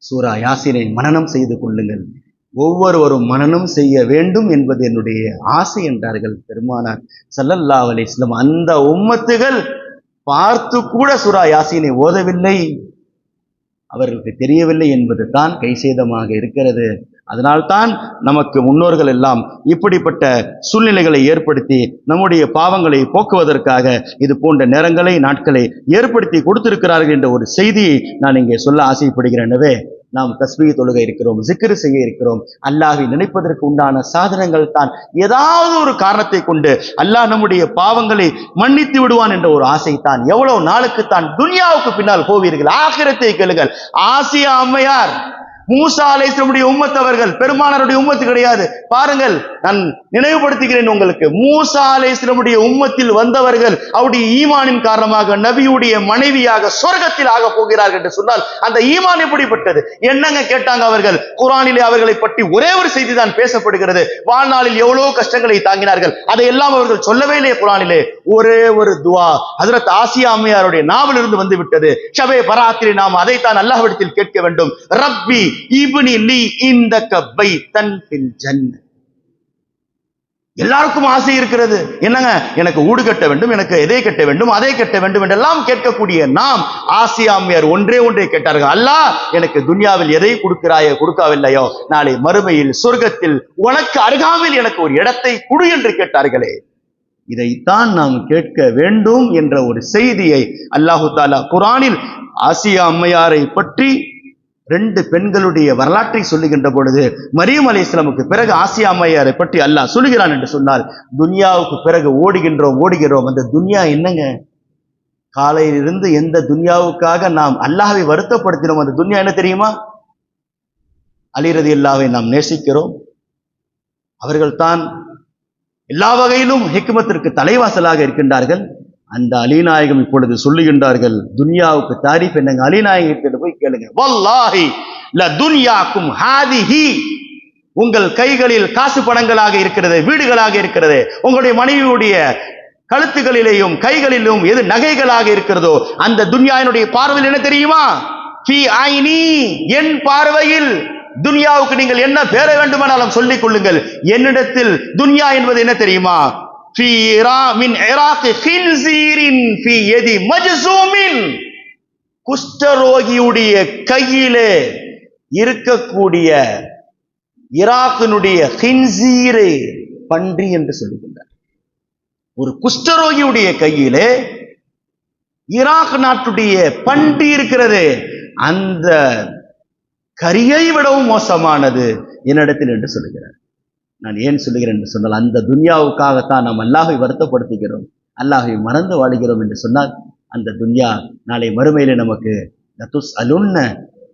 சூரா யாசீனை மனனம் செய்து கொள்ளுங்கள், ஒவ்வொருவரும் மனனம் செய்ய வேண்டும் என்பது என்னுடைய ஆசை என்றார்கள் பெருமானார் ஸல்லல்லாஹு அலைஹி வஸல்லம். அந்த உம்மத்துகள் பார்த்து கூட சூரா யாசீனை ஓதவில்லை, அவர்களுக்கு தெரியவில்லை என்பது தான் கைசேதமாக இருக்கிறது. அதனால்தான் நமக்கு முன்னோர்கள் எல்லாம் இப்படிப்பட்ட சூழ்நிலைகளை ஏற்படுத்தி நம்முடைய பாவங்களை போக்குவதற்காக இது போன்ற நேரங்களை, நாட்களை ஏற்படுத்தி கொடுத்திருக்கிறார்கள் என்ற ஒரு செய்தியை நான் இங்கே சொல்ல ஆசைப்படுகிறேன். எனவே நாம் தஸ்பீஹ் தொழுகை இருக்கிறோம், ஜிக்ர் செய்ய இருக்கிறோம். அல்லாஹ்வை நினைப்பதற்கு உண்டான சாதனங்கள் தான். ஏதாவது ஒரு காரணத்தை கொண்டு அல்லாஹ் நம்முடைய பாவங்களை மன்னித்து விடுவான் என்ற ஒரு ஆசை தான். எவ்வளவு நாளுக்கு தான் துன்யாவுக்கு பின்னால் போவீர்கள்? ஆகிரத்தை கேளுங்கள். ஆசியா அம்மையார், மூசா அலைஹிஸ்ஸலாமுடைய உம்மத், அவர்கள் பெருமானாருடைய உம்மத்து கிடையாது. பாருங்கள், நான் நினைவுபடுத்துகிறேன் உங்களுக்கு. மூசா அலைஹிஸ்ஸலாமுடைய உம்மத்தில் வந்தவர்கள் அவருடைய ஈமானின் காரணமாக நபியுடைய மனைவியாக சொர்க்கத்தில் ஆக போகிறார்கள் என்று சொன்னால் அந்த ஈமான் எப்படிப்பட்டது? என்னங்க கேட்டாங்க அவர்கள்? குர்ஆனிலே அவர்களை பற்றி ஒரே ஒரு செய்தி தான் பேசப்படுகிறது. வாழ்நாளில் எவ்வளவு கஷ்டங்களை தாங்கினார்கள், அதையெல்லாம் அவர்கள் சொல்லவே இல்லையே குர்ஆனிலே. ஒரே ஒரு துஆ ஹஜ்ரத் ஆசியா அம்மையாருடைய நாவிலிருந்து வந்து விட்டது. ஷபே பராத்திலே நாம் அதைத்தான் அல்லாஹ்விடத்தில் கேட்க வேண்டும். ரப்பி இப்னி லீ இந்தக பைத்தன் ஃபில் ஜன்னah. எல்லாருக்கும் ஆசை இருக்கிறது. என்னங்க, எனக்கு ஊடு கட்ட வேண்டும், எனக்கு எதை கட்ட வேண்டும், அதை கட்ட வேண்டும் என்றெல்லாம் கேட்கக்கூடிய நாம், ஆசியா அம்மையார் ஒன்றே கேட்டார்கள். அல்லாஹ், எனக்கு துன்யாவில் எதை கொடுக்கிறாயோ கொடுக்கவில்லையோ, நாளை மறுமையில் சொர்க்கத்தில் உனக்கு அருகாமையில் எனக்கு ஒரு இடத்தை கொடு என்று கேட்டார்களே. இதைத்தான் நாம் கேட்க வேண்டும் என்ற ஒரு செய்தியை அல்லாஹு தஆலா குர்ஆனில் ஆசியா அம்மையாரை பற்றி 2 பெண்களுடைய வரலாற்றை சொல்லுகின்ற பொழுது, மரியம் அலைஹிஸ்ஸலாமுக்கு பிறகு ஆசியா அம்மையாரை பற்றி அல்லாஹ் சொல்லுகிறான் என்று சொன்னால், துன்யாவுக்கு பிறகு ஓடுகின்றோம். அந்த துன்யா என்னங்க? காலையிலிருந்து எந்த துன்யாவுக்காக நாம் அல்லாஹ்வை வருத்தப்படுத்தினோம், அந்த துன்யா என்ன தெரியுமா? அலி ரலியல்லாஹு நாம் நேசிக்கிறோம். அவர்கள் தான் எல்லா வகையிலும் ஹிக்மத்திற்கு தலைவாசலாக இருக்கின்றார்கள். அந்த அலிநாயகம் இப்பொழுது சொல்லுகின்றார்கள், துன்யாவுக்கு தாரீஃப் என்னங்க? அலிநாயகத்திட்ட போய் கேளுங்க. வல்லாஹி ல துன்யாக்கும் ஹாதிஹி, உங்கள் கைகளில் காசு பணங்களாக இருக்கிறது, வீடுகளாக இருக்கிறது, உங்களுடைய மனைவியுடைய கழுத்துகளிலேயும் கைகளிலும் எது நகைகளாக இருக்கிறதோ அந்த துன்யாவினுடைய பார்வையில் என்ன தெரியுமா? ஃபீ ஐனி, என் பார்வையில். துன்யாவுக்கு நீங்கள் என்ன பேர வேண்டுமானாலும் சொல்லிக் கொள்ளுங்கள். என்னிடத்தில் துன்யா என்பது என்ன தெரியுமா? ஃபீ மின் இராக் ஹின்ஸீரின் ஃபீ யதி மஜ்ஸூமின், குஷ்டரோகியுடைய கையிலே இருக்கக்கூடிய ஈராக்கினுடைய ஹின்ஸீரை, பன்றி என்று சொல்லுகின்றார். ஒரு குஷ்டரோகியுடைய கையிலே ஈராக் நாட்டுடைய பன்றி இருக்கிறது, அந்த கரியை விடவும் மோசமானது என்னிடத்தில் என்று சொல்லுகிறார். நான் ஏன் சொல்லுகிறேன் என்று சொன்னால், அந்த துன்யாவுக்காகத்தான் நாம் அல்லாஹ்வை வருத்தப்படுத்துகிறோம், அல்லாஹ்வை மறந்து வாழுகிறோம் என்று சொன்னால், அந்த துன்யா நாளை மறுமையிலே நமக்கு லதுஸ்அலுன்ன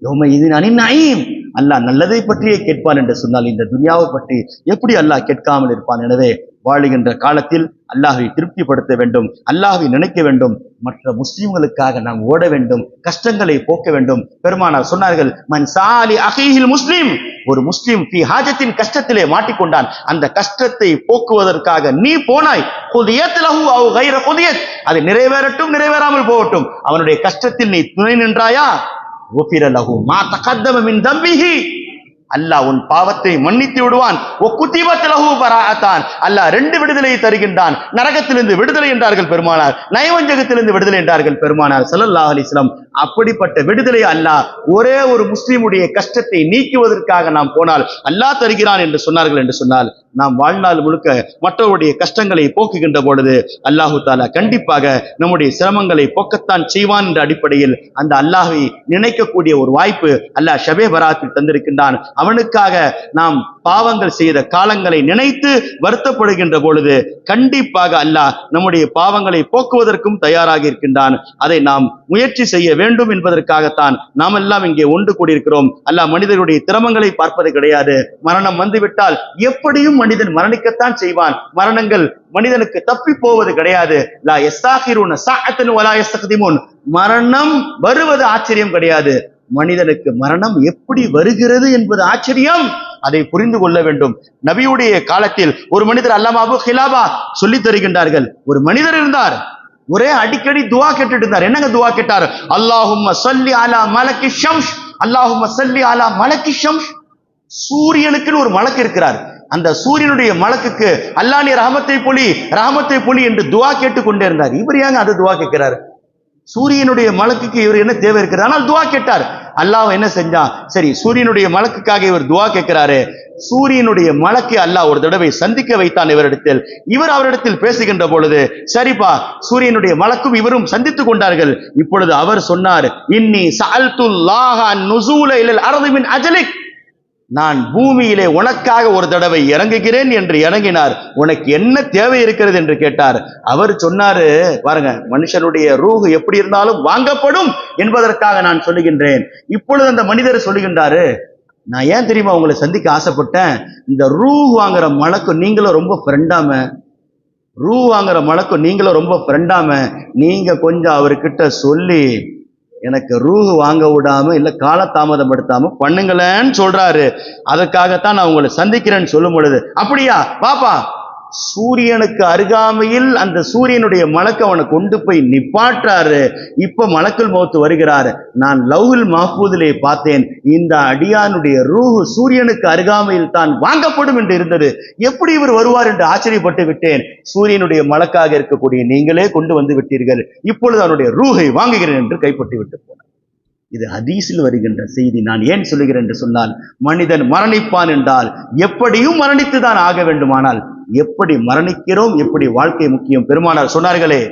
யௌமஇதின் அனின் நஈம், அல்லாஹ் நல்லதை பற்றியே கேட்பான் என்று சொன்னால், இந்த துன்யாவை பற்றி எப்படி அல்லாஹ் கேட்காமல் இருப்பான்? எனவே வாழுகின்ற காலத்தில் அல்லாஹ்வை திருப்திப்படுத்த வேண்டும், அல்லாஹ்வை நினைக்க வேண்டும், மற்ற முஸ்லிம்களுக்காக நாம் ஓட வேண்டும், கஷ்டங்களை போக்க வேண்டும். பெருமானார் சொன்னார்கள், மன் சாலி அஹீஹில் முஸ்லிம், ஒரு முஸ்லிம் ஃபீ ஹாஜத்தின் கஷ்டத்திலே மாட்டிக்கொண்டான், அந்த கஷ்டத்தை போக்குவதற்காக நீ போனாய், குதியத் லஹு அவ் கைர குதியத், அது நிறைவேறட்டும் நிறைவேறாமல் போகட்டும், அவனுடைய கஷ்டத்தில் நீ துணை நின்றாயா, குஃபிர லஹு மா தகத்தம மின் தம்பிஹி, அல்லாஹ் உன் பாவத்தை மன்னித்து விடுவான். ஒக்குத்திபத் லஹு பராஅத்தான், அல்லாஹ் 2 விடுதலையை தருகின்றான். நரகத்திலிருந்து விடுதலை என்றார்கள் பெருமானார், நயவஞ்சகத்திலிருந்து விடுதலை என்றார்கள் பெருமானார் ஸல்லல்லாஹு அலைஹி வஸல்லம். அப்படிப்பட்ட விடுதலை அல்லாஹ் ஒரே ஒரு முஸ்லிமுடைய கஷ்டத்தை நீக்குவதற்காக நாம் போனால் அல்லாஹ் தருகிறான் என்று சொன்னார்கள். என்று சொன்னால் நாம் வாழ்நாள் முழுக்க மற்றவருடைய கஷ்டங்களை போக்குகின்ற பொழுது அல்லாஹு தாலா கண்டிப்பாக நம்முடைய சிரமங்களை போக்கத்தான் செய்வான் என்ற அடிப்படையில் அந்த அல்லாஹ்வை நினைக்கக்கூடிய ஒரு வாய்ப்பு அல்லாஹ் ஷபே பராத்தில் தந்திருக்கின்றான். அவனுக்காக நாம் பாவங்கள் செய்த காலங்களை நினைத்து வருத்தப்படுகின்ற பொழுது கண்டிப்பாக அல்லாஹ் நம்முடைய பாவங்களை போக்குவதற்கும் தயாராக இருக்கின்றான். அதை நாம் முயற்சி செய்ய வேண்டும் என்பதற்காகத்தான் நாம் எல்லாம் இங்கே ஒன்று கூடியிருக்கிறோம். அல்லாஹ் மனிதனுடைய திறமங்களை பார்ப்பது கிடையாது. மரணம் வந்துவிட்டால் எப்படியும் மனிதன் மரணிக்கத்தான் செய்வான். மரணங்கள் மனிதனுக்கு தப்பி போவது கிடையாது. லா யஸ்தாகிருன ஸஅத்தன் வலா யஸ்தக்திமுன், மரணம் வருவது ஆச்சரியம் கிடையாது. மனிதனுக்கு மரணம் எப்படி வருகிறது என்பது ஆச்சரியம். அதை புரிந்து கொள்ள வேண்டும். நபியுடைய காலத்தில் ஒரு மனிதர் அல்லாமா அபு ஹிலாபா சொல்லி தருகின்றார்கள். ஒரு மனிதர் இருந்தார், ஒரே அடிக்கடி துவா கேட்டுட்டு இருந்தார். என்னங்க துவா கேட்டார்? அல்லாஹும்ம ஸல்லி அலா மலக்கி ஷம்ஸ், அல்லாஹும்ம ஸல்லி அலா மலக்கி ஷம்ஸ். சூரியனுக்குன்னு ஒரு மலக்கு இருக்கிறார். அந்த சூரியனுடைய மலக்குக்கு அல்லாஹ் நீ ரஹமத்தை பொழி என்று துவா கேட்டு கொண்டே இருந்தார். இவர் ஏங்க அது துவா கேட்கிறார்? சூரியனுடைய மலக்குக்கு இவர் என்ன தேவை இருக்கிறது? ஆனால் துவா கேட்டார். அல்லாஹ் என்ன செஞ்சான்? சரி, சூரியனுடைய மலக்குக்காக இவர் துவா கேட்கிறாரு, சூரியனுடைய மலக்கை அல்லாஹ் ஒரு தடவை சந்திக்க வைத்தான் இவரிடத்தில். இவர் அவரிடத்தில் பேசுகின்ற பொழுது, சரிப்பா, சூரியனுடைய மலக்கும் இவரும் சந்தித்துக் கொண்டார்கள். இப்பொழுது அவர் சொன்னார், இன்னி சஅல்துல்லாஹ அன்-நுஸூல இலல் அர்தி மின் அஜலிக், நான் பூமியிலே உனக்காக ஒரு தடவை இறங்குகிறேன் என்று இறங்கினார். உனக்கு என்ன தேவை இருக்கிறது என்று கேட்டார். அவர் சொன்னாரு, பாருங்க, மனுஷனுடைய ரூஹ் எப்படி இருந்தாலும் வாங்கப்படும் என்பதற்காக நான் சொல்லுகின்றேன். இப்பொழுது அந்த மனிதர் சொல்லுகின்றாரு, நான் ஏன் தெரியுமா உங்களை சந்திக்க ஆசைப்பட்டேன், இந்த ரூஹ் வாங்குற மலக்கும் நீங்களும் ரொம்ப ஃப்ரெண்டாம, ரூஹ் வாங்குற மலக்கும் நீங்களும் ரொம்ப ஃப்ரெண்டாம, நீங்க கொஞ்சம் அவர்கிட்ட சொல்லி எனக்கு ரூஹ் வாங்க விடாம இல்ல காலதாமதப்படுத்தாம பண்ணுங்களேன்னு சொல்றாரு. அதற்காகத்தான் நான் உங்களை சந்திக்கிறேன்னு சொல்லும் பொழுது, அப்படியா பாப்பா, சூரியனுக்கு அருகாமையில் அந்த சூரியனுடைய மலக்கு அவனை கொண்டு போய் நிப்பாட்டுறாரு. இப்ப மலக்குல் மௌத் வருகிறார். நான் லவ்ஹுல் மஹ்பூதிலே பார்த்தேன், இந்த அடியானுடைய ரூஹ் சூரியனுக்கு அருகாமையில் தான் வாங்கப்படும் என்று இருந்தது. எப்படி இவர் வருவார் என்று ஆச்சரியப்பட்டு விட்டேன். சூரியனுடைய மலக்காக இருக்கக்கூடிய நீங்களே கொண்டு வந்து விட்டீர்கள், இப்பொழுது அவனுடைய ரூஹை வாங்குகிறேன் என்று கைப்பற்றி விட்டு போனார். இது ஹதீஸில் வருகின்ற செய்தி. நான் ஏன் சொல்லுகிறேன் என்று சொன்னால், மனிதன் மரணிப்பான் என்றால் எப்படியும் மரணித்துதான் ஆக வேண்டுமானால் எப்படி மரணிக்கிறோம், எப்படி வாழ்க்கை முக்கியம். பெருமானார் சொன்னார்களே,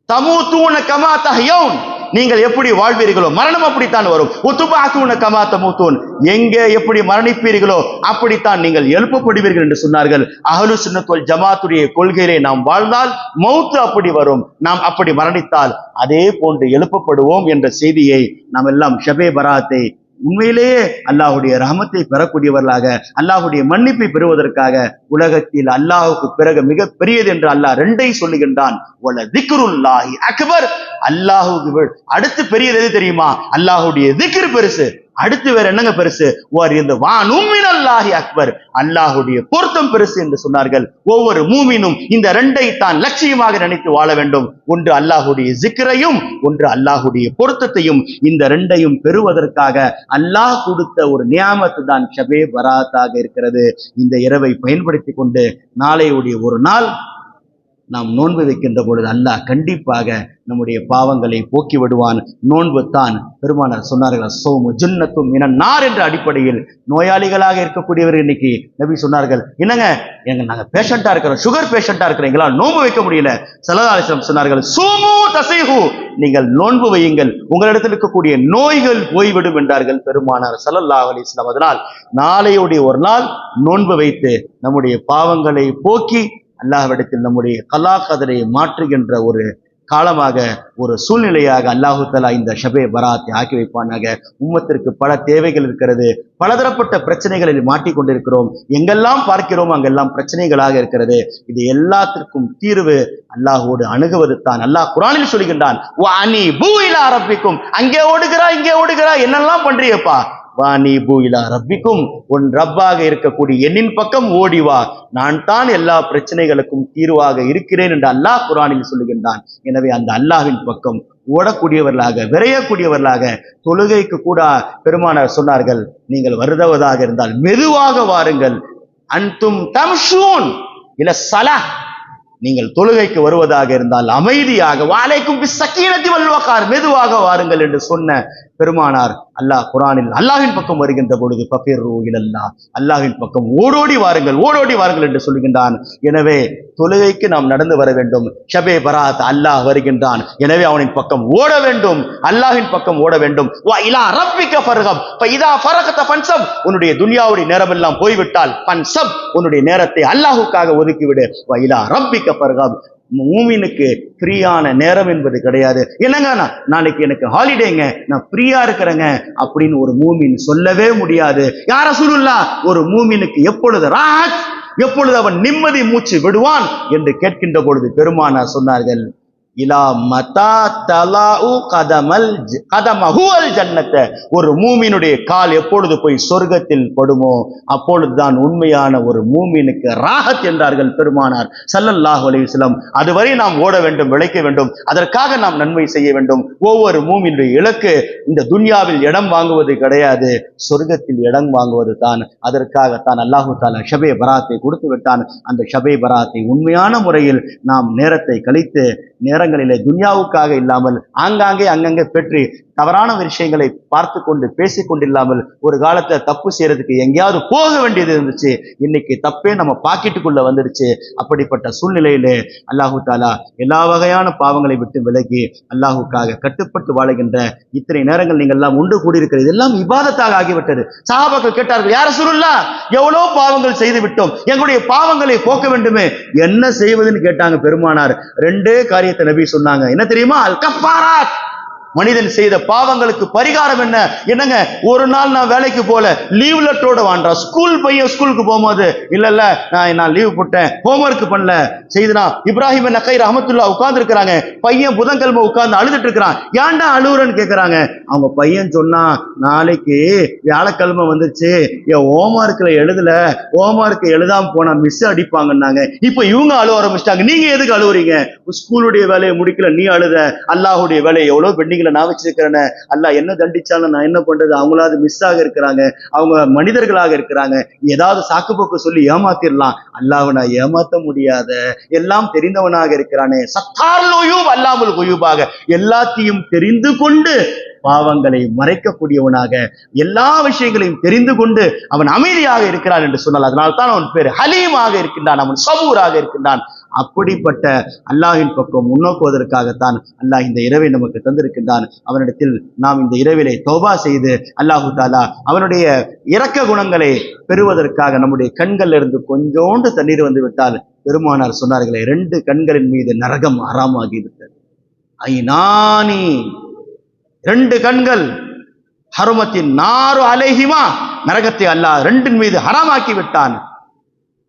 தமூத்தூன கமா தஹ்யௌன், நீங்கள் எப்படி வாழ்வீர்களோ மரணம் அப்படித்தான் வரும். உத்துபாத்தூன கமா தமூத்தூன், எங்கே எப்படி மரணிப்பீர்களோ அப்படித்தான் நீங்கள் எழுப்பப்படுவீர்கள் என்று சொன்னார்கள். அஹ்லு சுன்னத் வல் ஜமாத்துடைய கொள்கையிலே நாம் வாழ்ந்தால் மௌத்து அப்படி வரும், நாம் அப்படி மரணித்தால் அதே போன்று எழுப்பப்படுவோம் என்ற செய்தியை நாம் எல்லாம் ஷபே பராத்தை உண்மையிலேயே அல்லாஹுடைய ரஹமத்தை பெறக்கூடியவர்களாக, அல்லாஹுடைய மன்னிப்பை பெறுவதற்காக, உலகத்தில் அல்லாஹுக்கு பிறகு மிக பெரியது என்று அல்லாஹ் ரெண்டை சொல்லுகின்றான். வல திக்ருல்லாஹி அக்பர், அல்லாஹுக்கு அடுத்து பெரியது எது தெரியுமா? அல்லாஹுடைய திக்ர் பெருசு. அடுத்து வேற என்னங்க பெருசு? வானுமினல்லாஹி அக்பர், அல்லாஹுடைய பொருத்தம் பெருசு என்று சொன்னார்கள். ஒவ்வொரு மூமினும் இந்த ரெண்டை தான் லட்சியமாக நினைத்து வாழ வேண்டும். ஒன்று அல்லாஹுடைய ஜிக்ரையும், ஒன்று அல்லாஹுடைய பொருத்தத்தையும். இந்த ரெண்டையும் பெறுவதற்காக அல்லாஹ் கொடுத்த ஒரு நியாமத்து தான் ஷபே பராத்தாக இருக்கிறது. இந்த இரவை பயன்படுத்தி கொண்டு நாளையுடைய ஒரு நாள் நாம் நோன்பு வைக்கின்ற பொழுது அல்லாஹ் கண்டிப்பாக நம்முடைய பாவங்களை போக்கி விடுவான். நோன்பு தான் பெருமானார் சொன்னார்கள், சௌமு ஜுன்னத்தும் மினன் நார் என்ற அடிப்படையில் நோயாளிகளாக இருக்கக்கூடியவர்கள் இன்னைக்கு நபி சொன்னார்கள், என்னங்க நாங்க பேஷண்டா இருக்கிறோம், சுகர் பேஷண்டா இருக்கிறோம், எங்களால் நோன்பு வைக்க முடியல. ஸல்லல்லாஹு அலைஹி வஸல்லம் சொன்னார்கள், சூமு தஸீஹு, நீங்கள் நோன்பு வையுங்கள், உங்களிடத்தில் இருக்கக்கூடிய நோய்கள் போய்விடும் என்றார்கள் பெருமானார் ஸல்லல்லாஹு அலைஹி வஸல்லம். அதனால் நாளையுடைய ஒரு நாள் நோன்பு வைத்து நம்முடைய பாவங்களை போக்கி அல்லாஹ்விடத்தில் நம்முடைய கலா கதரை மாற்றுகின்ற ஒரு காலமாக, ஒரு சூழ்நிலையாக அல்லாஹு தஆலா இந்த ஷபே பராத்தை ஆக்கி வைப்பானாக. உம்மத்திற்கு பல தேவைகள் இருக்கிறது, பலதரப்பட்ட பிரச்சனைகளில் மாட்டிக்கொண்டிருக்கிறோம். எங்கெல்லாம் பார்க்கிறோம் அங்கெல்லாம் பிரச்சனைகளாக இருக்கிறது. இது எல்லாத்திற்கும் தீர்வு அல்லாஹோடு அணுகுவது தான். அல்லாஹ் குர்ஆனில் சொல்கின்றான், வஅனீபு இலா ரப்பிக்கும், அங்கே ஓடுகிறா இங்கே ஓடுகிறா, என்னெல்லாம் பண்றியப்பா, வானீபு இலா ரப்பிக்கும், உன் ரப்பாக இருக்கக்கூடிய என்னின் பக்கம் ஓடிவா, நான் தான் எல்லா பிரச்சனைகளுக்கும் தீர்வாக இருக்கிறேன் என்று அல்லாஹ் குர்ஆனில் சொல்லுகின்றான். எனவே அந்த அல்லாஹ்வின் பக்கம் ஓடக்கூடியவர்களாக, விரையக்கூடியவர்களாக, தொழுகைக்கு கூட பெருமானார் சொன்னார்கள், நீங்கள் வருதவதாக இருந்தால் மெதுவாக வாருங்கள். அன்தும் தம்ஷூன் இல ஸலாஹ், நீங்கள் தொழுகைக்கு வருவதாக இருந்தால் அமைதியாக, வாலைக்கும் பிஸ்ஸகீனத்தி வல் வகார், மெதுவாக வாருங்கள் என்று சொன்ன பெருமானார் அல்லாஹ் குர்ஆனில் அல்லாஹ்வின் பக்கம் வருகின்ற பொழுது ஃபஃபிர்ரு இலல்லாஹ், அல்லாஹ்வின் பக்கம் ஓடோடி வாருங்கள், ஓடோடி வாருங்கள் என்று சொல்லுகின்றான். எனவே தொழுகைக்கு நாம் நடந்து வர வேண்டும். ஷபே பராத் அல்லாஹ் வருகின்றான், எனவே அவனின் பக்கம் ஓட வேண்டும், அல்லாஹ்வின் பக்கம் ஓட வேண்டும். வா இலா ரப்பிக ஃபர்கப் ஃபஇதா ஃபரகத ஃபன்சப், உன்னுடைய துன்யாவுடைய நேரம் எல்லாம் போய்விட்டால் ஃபன்சப், உன்னுடைய நேரத்தை அல்லாஹ்வுக்காக ஒதுக்கிவிடு. வா இலா ரப்பிக ஃபர்கப், மூமினுக்கு ஃப்ரீயான நேரம் என்பது கிடையாது. என்னங்க நாளைக்கு எனக்கு ஹாலிடேங்க, நான் ஃப்ரீயா இருக்கிறேங்க அப்படின்னு ஒரு மூமின் சொல்லவே முடியாது. யா ரசூலுல்லாஹ், ஒரு மூமினுக்கு எப்பொழுது ராஹத், எப்பொழுது அவன் நிம்மதி மூச்சு விடுவான் என்று கேட்கின்ற பொழுது பெருமானார் சொன்னார்கள், இலா மதா தலாஉ கதமஹு அல் ஜன்னத, ஒரு மூமினுடைய கால் எப்பொழுது போய் சொர்க்கத்தில் படுமோ அப்பொழுதுதான் உண்மையான ஒரு மூமினுக்கு ராஹத் என்றார்கள் பெருமானார் ஸல்லல்லாஹு அலைஹி வஸல்லம். அதுவரை நாம் ஓட வேண்டும், விளைக்க வேண்டும், அதற்காக நாம் நன்மை செய்ய வேண்டும். ஒவ்வொரு மூமினுடைய இலக்கு இந்த துன்யாவில் இடம் வாங்குவது கிடையாது, சொர்க்கத்தில் இடம் வாங்குவது தான். அதற்காகத்தான் அல்லாஹு தஆலா ஷபே பராத்தை கொடுத்து விட்டான். அந்த ஷபே பராத்தை உண்மையான முறையில் நாம் நேரத்தை கழித்து நேரங்களிலே துன்யாவுக்காக இல்லாமல் ஆங்காங்கே அங்கங்கே பெற்று தவறான விஷயங்களை பார்த்து கொண்டு பேசிக்கொண்டில்லாமல் ஒரு காலத்துல தப்பு செய்யறதுக்கு எங்கேயாவது போக வேண்டியது இருந்துச்சு. இன்னைக்கு தப்பே நம்ம பாக்கெட்டுக்குள்ள வந்துடுச்சு. அப்படிப்பட்ட சூழ்நிலையிலே அல்லாஹு தாலா எல்லா வகையான பாவங்களை விட்டு விலகி அல்லாஹுக்காக கட்டுப்பட்டு வாழுகின்ற இத்தனை நேரங்கள் நீங்கள் எல்லாம் ஒன்று கூடியிருக்கிறது எல்லாம் இபாதத்தாக ஆகிவிட்டது. சஹாபாக்கள் கேட்டார்கள், யார் ரசூலுல்லாஹ், எவ்வளவு பாவங்கள் செய்து விட்டோம், எங்களுடைய பாவங்களை போக்க வேண்டுமே, என்ன செய்வதுன்னு கேட்டாங்க பெருமானார். ரெண்டே காரியத்தை நபி சொன்னாங்க. என்ன தெரியுமா? அல் கஃபாராத். மனிதன் செய்த பாவங்களுக்கு பரிகாரம் என்ன? என்னங்க, ஒரு நாள் நான் வேலைக்கு போல, லீவ் லெட்டரோட வாண்டா. ஸ்கூல் பையன் ஸ்கூலுக்கு போகும்போது இல்ல நான் லீவ் போட்டேன், ஹோம்ஒர்க் பண்ணல. செய்தனா இப்ராஹிம் நக்கை ரஹமத்துல்லா உட்கார்ந்து இருக்கிறாங்க. பையன் புதன்கிழமை உட்கார்ந்து அழுதுட்டு இருக்கிறான். ஏன்டா அழுவுறன்னு கேட்கறாங்க. அவங்க பையன் சொன்னா, நாளைக்கு வியாழக்கிழமை வந்துச்சு, என் ஹோம்ஒர்க்ல எழுதல, ஹோம்ஒர்க் எழுதாம போனா மிஸ் அடிப்பாங்கன்னாங்க. இப்ப இவங்க அழுவ ஆரம்பிச்சிட்டாங்க. நீங்க எதுக்கு அழுவுறீங்க? ஸ்கூலுடைய வேலையை முடிக்கல, நீ அழுத. அல்லாஹுடைய வேலையை எவ்வளவு பெண்டிங் நான் வச்சிருக்கிறேன், அல்லாஹ் என்ன தண்டிச்சாலும் நான் என்ன பண்றது? அவங்களாவது மிஸ் ஆக இருக்கிறாங்க, அவங்க மனிதர்களாக இருக்கிறாங்க. ஏதாவது சாக்கு போக்கு சொல்லி ஏமாத்திரலாம். அல்லாஹ்வை நான் ஏமாத்த முடியாத, எல்லாம் தெரிந்தவனாக இருக்கிறானே. சத்தார்லோயும் அல்லாமல் குயூபாக, எல்லாத்தையும் தெரிந்து கொண்டு பாவங்களை மறைக்கக்கூடியவனாக, எல்லா விஷயங்களையும் தெரிந்து கொண்டு அவன் அமைதியாக இருக்கிறான் என்று சொன்னால் அதனால்தான் அவன் பேர் ஹலீமாக இருக்கின்றான், அவன் சபூராக இருக்கின்றான். அப்படிப்பட்ட அல்லாஹ்வின் பக்கம் முன்னோக்குவதற்காகத்தான் அல்லாஹ் இந்த இரவை நமக்கு தந்திருக்கின்றான். அவனிடத்தில் நாம் இந்த இரவிலே தௌபா செய்து அல்லாஹு தாலா அவனுடைய இரக்க குணங்களை பெறுவதற்காக நம்முடைய கண்கள் இருந்து கொஞ்சோண்டு தண்ணீர் வந்து விட்டால், பெருமானார் சொன்னார்களே, 2 கண்களின் மீது நரகம் ஹராமாகிவிட்டது. ஐநானி, 2 கண்கள், ஹருமத்தின் நாரு அலைஹிமா, நரகத்தை அல்லாஹ் 2 மீது ஹராமாக்கி விட்டான்.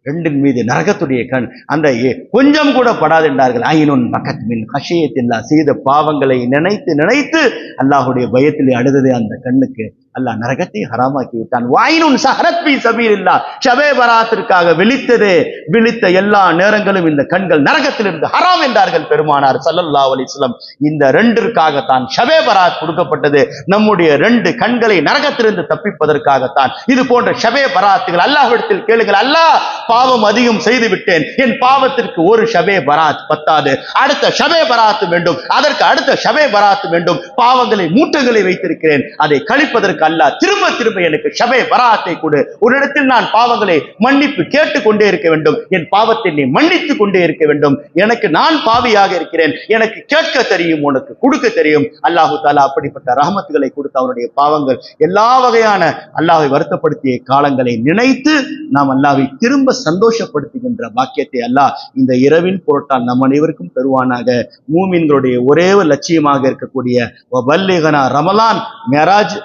2 மீது நரகத்துடைய கண் அந்த கொஞ்சம் கூட படாது என்றார்கள். ஐனுன் பக்கத் மின் ஹஷியத்தில்லா, செய்த பாவங்களை நினைத்து நினைத்து அல்லாஹுடைய பயத்திலே அழுதது அந்த கண்ணுக்கு அல்லாஹ் நரகத்தை ஹராமாக்கி விட்டான். வாயினுன் சஹரத் ஃபீ சபீலில்லாஹ், ஷபே பராத்திற்காக விழித்த எல்லா நேரங்களும் இந்த கண்கள் நரகத்திலிருந்து ஹராம் என்றார்கள் பெருமானார் ஸல்லல்லாஹு அலைஹி வஸல்லம். இந்த 2ற்காகத்தான் ஷபே பராத் கொடுக்கப்பட்டது. நம்முடைய 2 கண்களை நரகத்திலிருந்து தப்பிப்பதற்காகத்தான். இது போன்ற ஷபே பராத்துகள் அல்லாஹ்விடத்தில் கேளுங்கள். அல்லாஹ், பாவம் அதிகம் செய்து விட்டேன், என் பாவத்திற்கு ஒரு ஷபே பராத் பத்தாது, அடுத்த ஷபே பராத் வேண்டும், அதற்கு அடுத்த ஷபே பராத் வேண்டும். பாவங்களை மூட்டங்களை வைத்திருக்கிறேன், அதை கழிப்பதற்கு அல்லாஹ் திரும்ப திரும்ப எனக்கு ஷபே பராத்தை கொடு. உன்னிடத்தில் நான் பாவங்களை மன்னிப்பு கேட்டுக் கொண்டே இருக்க வேண்டும், என் பாவத்தை நீ மன்னித்துக் கொண்டே இருக்க வேண்டும். எனக்கு நான் பாவியாக இருக்கிறேன், எனக்கு கேட்க தெரியும், உனக்கு கொடுக்க தெரியும். அல்லாஹு தாலா அப்படிப்பட்ட ரஹமத்துகளை கொடுத்து அவனுடைய பாவங்கள் எல்லா வகையான அல்லாஹை வருத்தப்படுத்திய காலங்களை நினைத்து நாம் அல்லாஹ்வை திரும்ப சந்தோஷப்படுத்துகின்ற பாக்கியத்தை அல்லாஹ் இந்த இரவின் பொருட்டால் நம் அனைவருக்கும் தருவானாக. மூமின்களுடைய ஒரே லட்சியமாக இருக்கக்கூடிய வல்லிகனா ரமலான் மேராஜ்,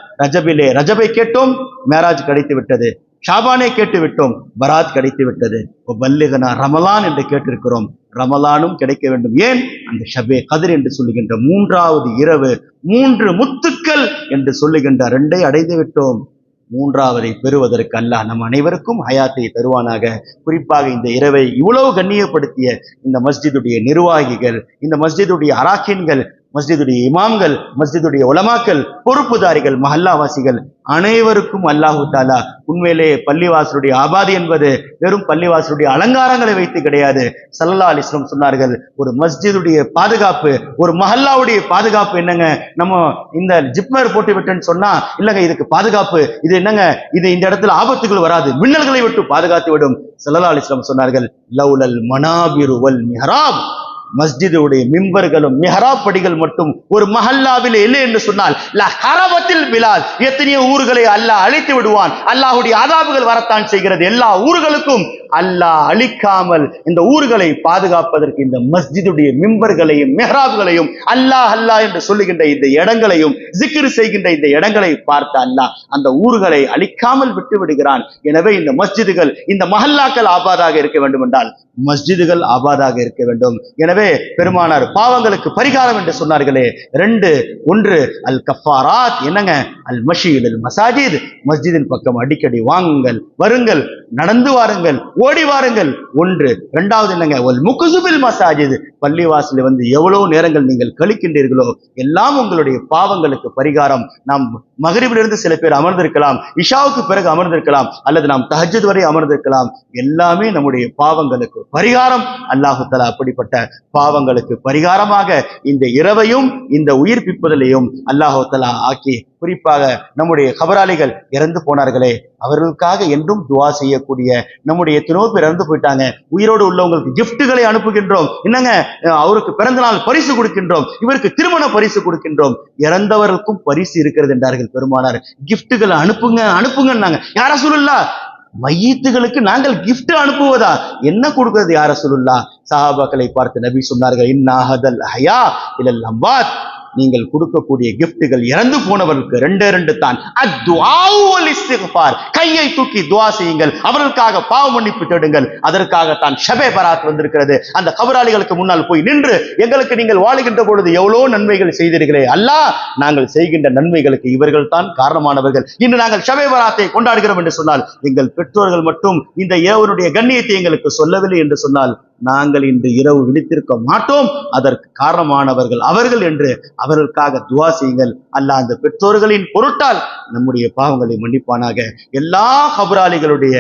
ரஜபை கேட்டோம், மேராஜ் கிடைத்து விட்டது. ஷாபானை கேட்டு விட்டோம், பராத் கிடைத்து விட்டது. வல்லிகனா ரமலான் என்று கேட்டிருக்கிறோம், ரமலானும் கிடைக்க வேண்டும். ஏன்? அந்த ஷபே கதிர் என்று சொல்லுகின்ற 3வது இரவு, 3 முத்துக்கள் என்று சொல்லுகின்ற 2ஐ அடைந்து விட்டோம். 3வதை பெறுவதற்கு அல்லாஹ் நம் அனைவருக்கும் ஹயாத்தை தருவானாக. குறிப்பாக இந்த இரவை இவ்வளவு கண்ணியப்படுத்திய இந்த மஸ்ஜிதுடைய நிர்வாகிகள், இந்த மஸ்ஜிதுடைய அராக்கின்கள், மஸ்ஜிதுடைய இமாம்கள், மஸ்ஜிதுடைய உலமாக்கள், பொறுப்புதாரிகள், மஹல்லாவாசிகள் அனைவருக்கும் அல்லாஹு தாலா உண்மையிலே பள்ளிவாசலுடைய ஆபாதி என்பது வெறும் பள்ளிவாசலுடைய அலங்காரங்களை வைத்து கிடையாது. ஸல்லல்லாஹு அலைஹி வஸல்லம் சொன்னார்கள், ஒரு மஸ்ஜிதுடைய பாதுகாப்பு, ஒரு மஹல்லாவுடைய பாதுகாப்பு என்னங்க, நம்ம இந்த ஜிப்மர் போட்டு விட்டேன்னு சொன்னா இல்லங்க இதுக்கு பாதுகாப்பு, இது என்னங்க, இது இந்த இடத்துல ஆபத்துகள் வராது, மின்னல்களை விட்டு பாதுகாத்து விடும். ஸல்லல்லாஹு அலைஹி வஸல்லம் சொன்னார்கள், லௌலல் மனாபிரு வல் மிஹ்ராப், மஸ்ஜிதுடைய மிம்பர்களும் மிஹராப் படிகள் மட்டும் ஒரு மஹல்லாவில் இல்லை என்று சொன்னால் லஹரபத்தில் பிலால், எத்தனையோ ஊர்களை அல்லாஹ் அழித்து விடுவான். அல்லாஹ்வுடைய அதாபுகள் வரத்தான் செய்கிறது. எல்லா ஊர்களுக்கும் அல்லாஹ் அழிக்காமல் இந்த ஊர்களை பாதுகாப்பதற்கு இந்த மஸ்ஜிதுடைய மிம்பர்களையும் மிஹ்ராப்களையும் அல்லாஹ் அல்லாஹ் என்று சொல்லுகின்ற இந்த இடங்களையும் ஜிக்ர் செய்கின்ற இந்த இடங்களை பார்த்த அல்லாஹ் அந்த ஊர்களை அழிக்காமல் விட்டு விடுகிறான். எனவே இந்த மஸ்ஜிதுகள், இந்த மஹல்லாக்கள் ஆபாதாக இருக்க வேண்டும் என்றால் மஸ்ஜிதுகள் ஆபாதாக இருக்க வேண்டும். எனவே பெருமானார் பாவங்களுக்கு பரிகாரம் என்று சொன்னார்களே 2, 1 அல் கஃபாராத், என்னங்க, அல் மஷீல் அல் மசாஜித், மஸ்ஜிதின் பக்கம் அடிக்கடி வாங்குங்கள், வருங்கள், நடந்து வாருங்கள், ஓடி வாருங்கள். ஒன்று. இரண்டாவது என்னங்க, ஒல் முக்குசுபில் மசாஜித், பள்ளிவாசலில் வந்து எவ்வளவு நேரங்கள் நீங்கள் கழிக்கின்றீர்களோ எல்லாம் உங்களுடைய பாவங்களுக்கு பரிகாரம். நாம் மகரிபிலிருந்து சில பேர் அமர்ந்திருக்கலாம், இஷாவுக்கு பிறகு அமர்ந்திருக்கலாம், அல்லது நாம் தஹஜ்ஜுத் வரை அமர்ந்திருக்கலாம். எல்லாமே நம்முடைய பாவங்களுக்கு பரிகாரம். அல்லாஹு தஆலா அப்படிப்பட்ட பாவங்களுக்கு பரிகாரமாக இந்த இரவையும் இந்த உயிர்ப்பிப்பதிலையும் அல்லாஹு தஆலா ஆக்கி, குறிப்பாக நம்முடைய கபராளிகள் இறந்து போனார்களே, அவர்களுக்காக என்றும் துவா செய்யக்கூடிய நம்முடைய எத்தனோ பேர் இறந்து போயிட்டாங்க. உயிரோடு உள்ளவங்களுக்கு கிஃப்ட்டுகளை அனுப்புகின்றோம். என்னங்க, அவருக்கு பிறந்த நாள் பரிசு கொடுக்கின்றோம், இவருக்கு திருமண பரிசு கொடுக்கின்றோம். இறந்தவர்களுக்கும் பரிசு இருக்கிறது என்றார்கள் பெருமானார். கிஃப்ட்டுகளை அனுப்புங்க அனுப்புங்கன்னாங்க. யார் ரசூலுல்லாஹ்? மையீத்துகளுக்கு நாங்கள் கிஃப்ட் அனுப்புவதா? என்ன கொடுக்கிறது யார் ரசூலுல்லாஹ்? சஹாபாக்களை பார்த்து நபி சொன்னார்கள், இன்னாஹதல் ஹயா இலல் அம்வாத், நீங்கள் கொடுக்கக்கூடிய கிஃப்ட்டுகள் இறந்து போனவர்களுக்கு ரெண்டு தான். அத்துஆஉ வல் இஸ்திக்ஃபார், கையை தூக்கி துஆ செய்யுங்கள், அவர்களுக்காக பாவ மன்னிப்பு தேடுங்கள். அதற்காகத்தான் ஷபே பராத் வந்திருக்கிறது. அந்த கபராளிகளுக்கு முன்னால் போய் நின்று, எங்களுக்கு நீங்கள் வாழுகின்ற பொழுது எவ்வளோ நன்மைகள் செய்தீர்களே அல்லாஹ், நாங்கள் செய்கின்ற நன்மைகளுக்கு இவர்கள் தான் காரணமானவர்கள். இன்று நாங்கள் ஷபே பராத்தை கொண்டாடுகிறோம் என்று சொன்னால், எங்கள் பெற்றோர்கள் மட்டும் இந்த இரவனுடைய கண்ணியத்தை எங்களுக்கு சொல்லவில்லை என்று சொன்னால், நாங்கள் இன்று இரவு விழித்திருக்க மாட்டோம். அதற்கு காரணமானவர்கள் அவர்கள் என்று அவர்களுக்காக துவா செய்யுங்கள். அல்லாஹ் அந்த பெற்றோர்களின் பொருட்டால் நம்முடைய பாவங்களை மன்னிப்பானாக. எல்லா கபராளிகளுடைய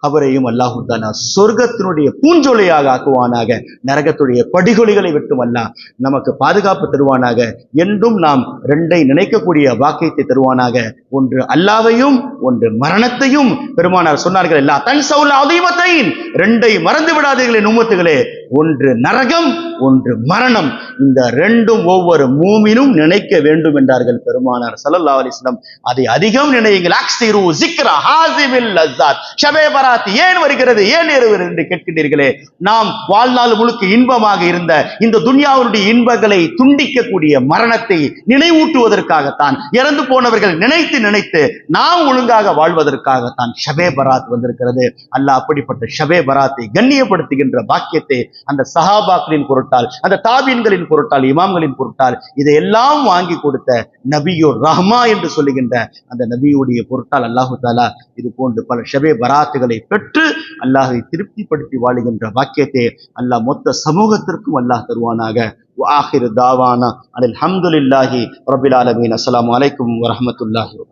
கபரையும் அல்லாஹு தஆலா சொர்க்கத்தினுடைய பூஞ்சோலையாக ஆக்குவானாக. நரகத்துடைய படிகொலிகளை விட்டும் அல்லாஹ் நமக்கு பாதுகாப்பு தருவானாக. என்றும் நாம் ரெண்டை நினைக்கக்கூடிய வாக்கியத்தை தருவானாக. ஒன்று அல்லாஹ்வையும், ஒன்று மரணத்தையும். பெருமானார் சொன்னார்கள், எல்லா தன்சவுல் அதீமத்தைன், ரெண்டை மறந்து விடாதீர்களே உம்மத்துகளே. ஒன்று நரகம், ஒன்று மரணம். இந்த ரெண்டும் ஒவ்வொரு மூமினும் நினைக்க வேண்டும் என்றார்கள் பெருமானார் ஸல்லல்லாஹு அலைஹி வஸல்லம். அதை அதிகம் நினையுங்கள். அக்ஸிரு ஸிக்ரா ஹாஸிமில் லஸ்ஸாத், ஷபே பராத் ஏன் வருகிறது, ஏன் வருகிறது என்று கேட்கின்றீர்களே. நாம் வாழ்நாள் முழுக்க இன்பமாக இருந்த இந்த துன்யாவுடைய இன்பங்களை துண்டிக்கக்கூடிய மரணத்தை நினைவூட்டுவதற்காகத்தான், இறந்து போனவர்கள் நினைத்து நினைத்து நாம் ஒழுங்காக வாழ்வதற்காகத்தான் ஷபே பராத் வந்திருக்கிறது. அல்லாஹ் அப்படிப்பட்ட ஷபே பராத்தை கண்ணியப்படுத்துகின்ற பாக்கியத்தை அந்த சஹாபாக்களின் பொருட்டால், அந்த தாபீன்களின் பொருட்டால், இமாம்களின் பொருட்டால் இதையெல்லாம் வாங்கி கொடுத்த நபியுர் ரஹ்மா என்று சொல்லுகின்ற அந்த நபியுடைய பொருட்டால் அல்லாஹு தஆலா இது போன்று பல ஷபே பராத்துகளை பெற்று அல்லாஹை திருப்திப்படுத்தி வாழுகின்ற பாக்கியத்தை அல்லாஹ் மொத்த சமூகத்திற்கும் அல்லாஹ் தருவானாக. وآخر دعوانا أن الحمد لله رب العالمين. السلام عليكم ورحمة الله وبركاته.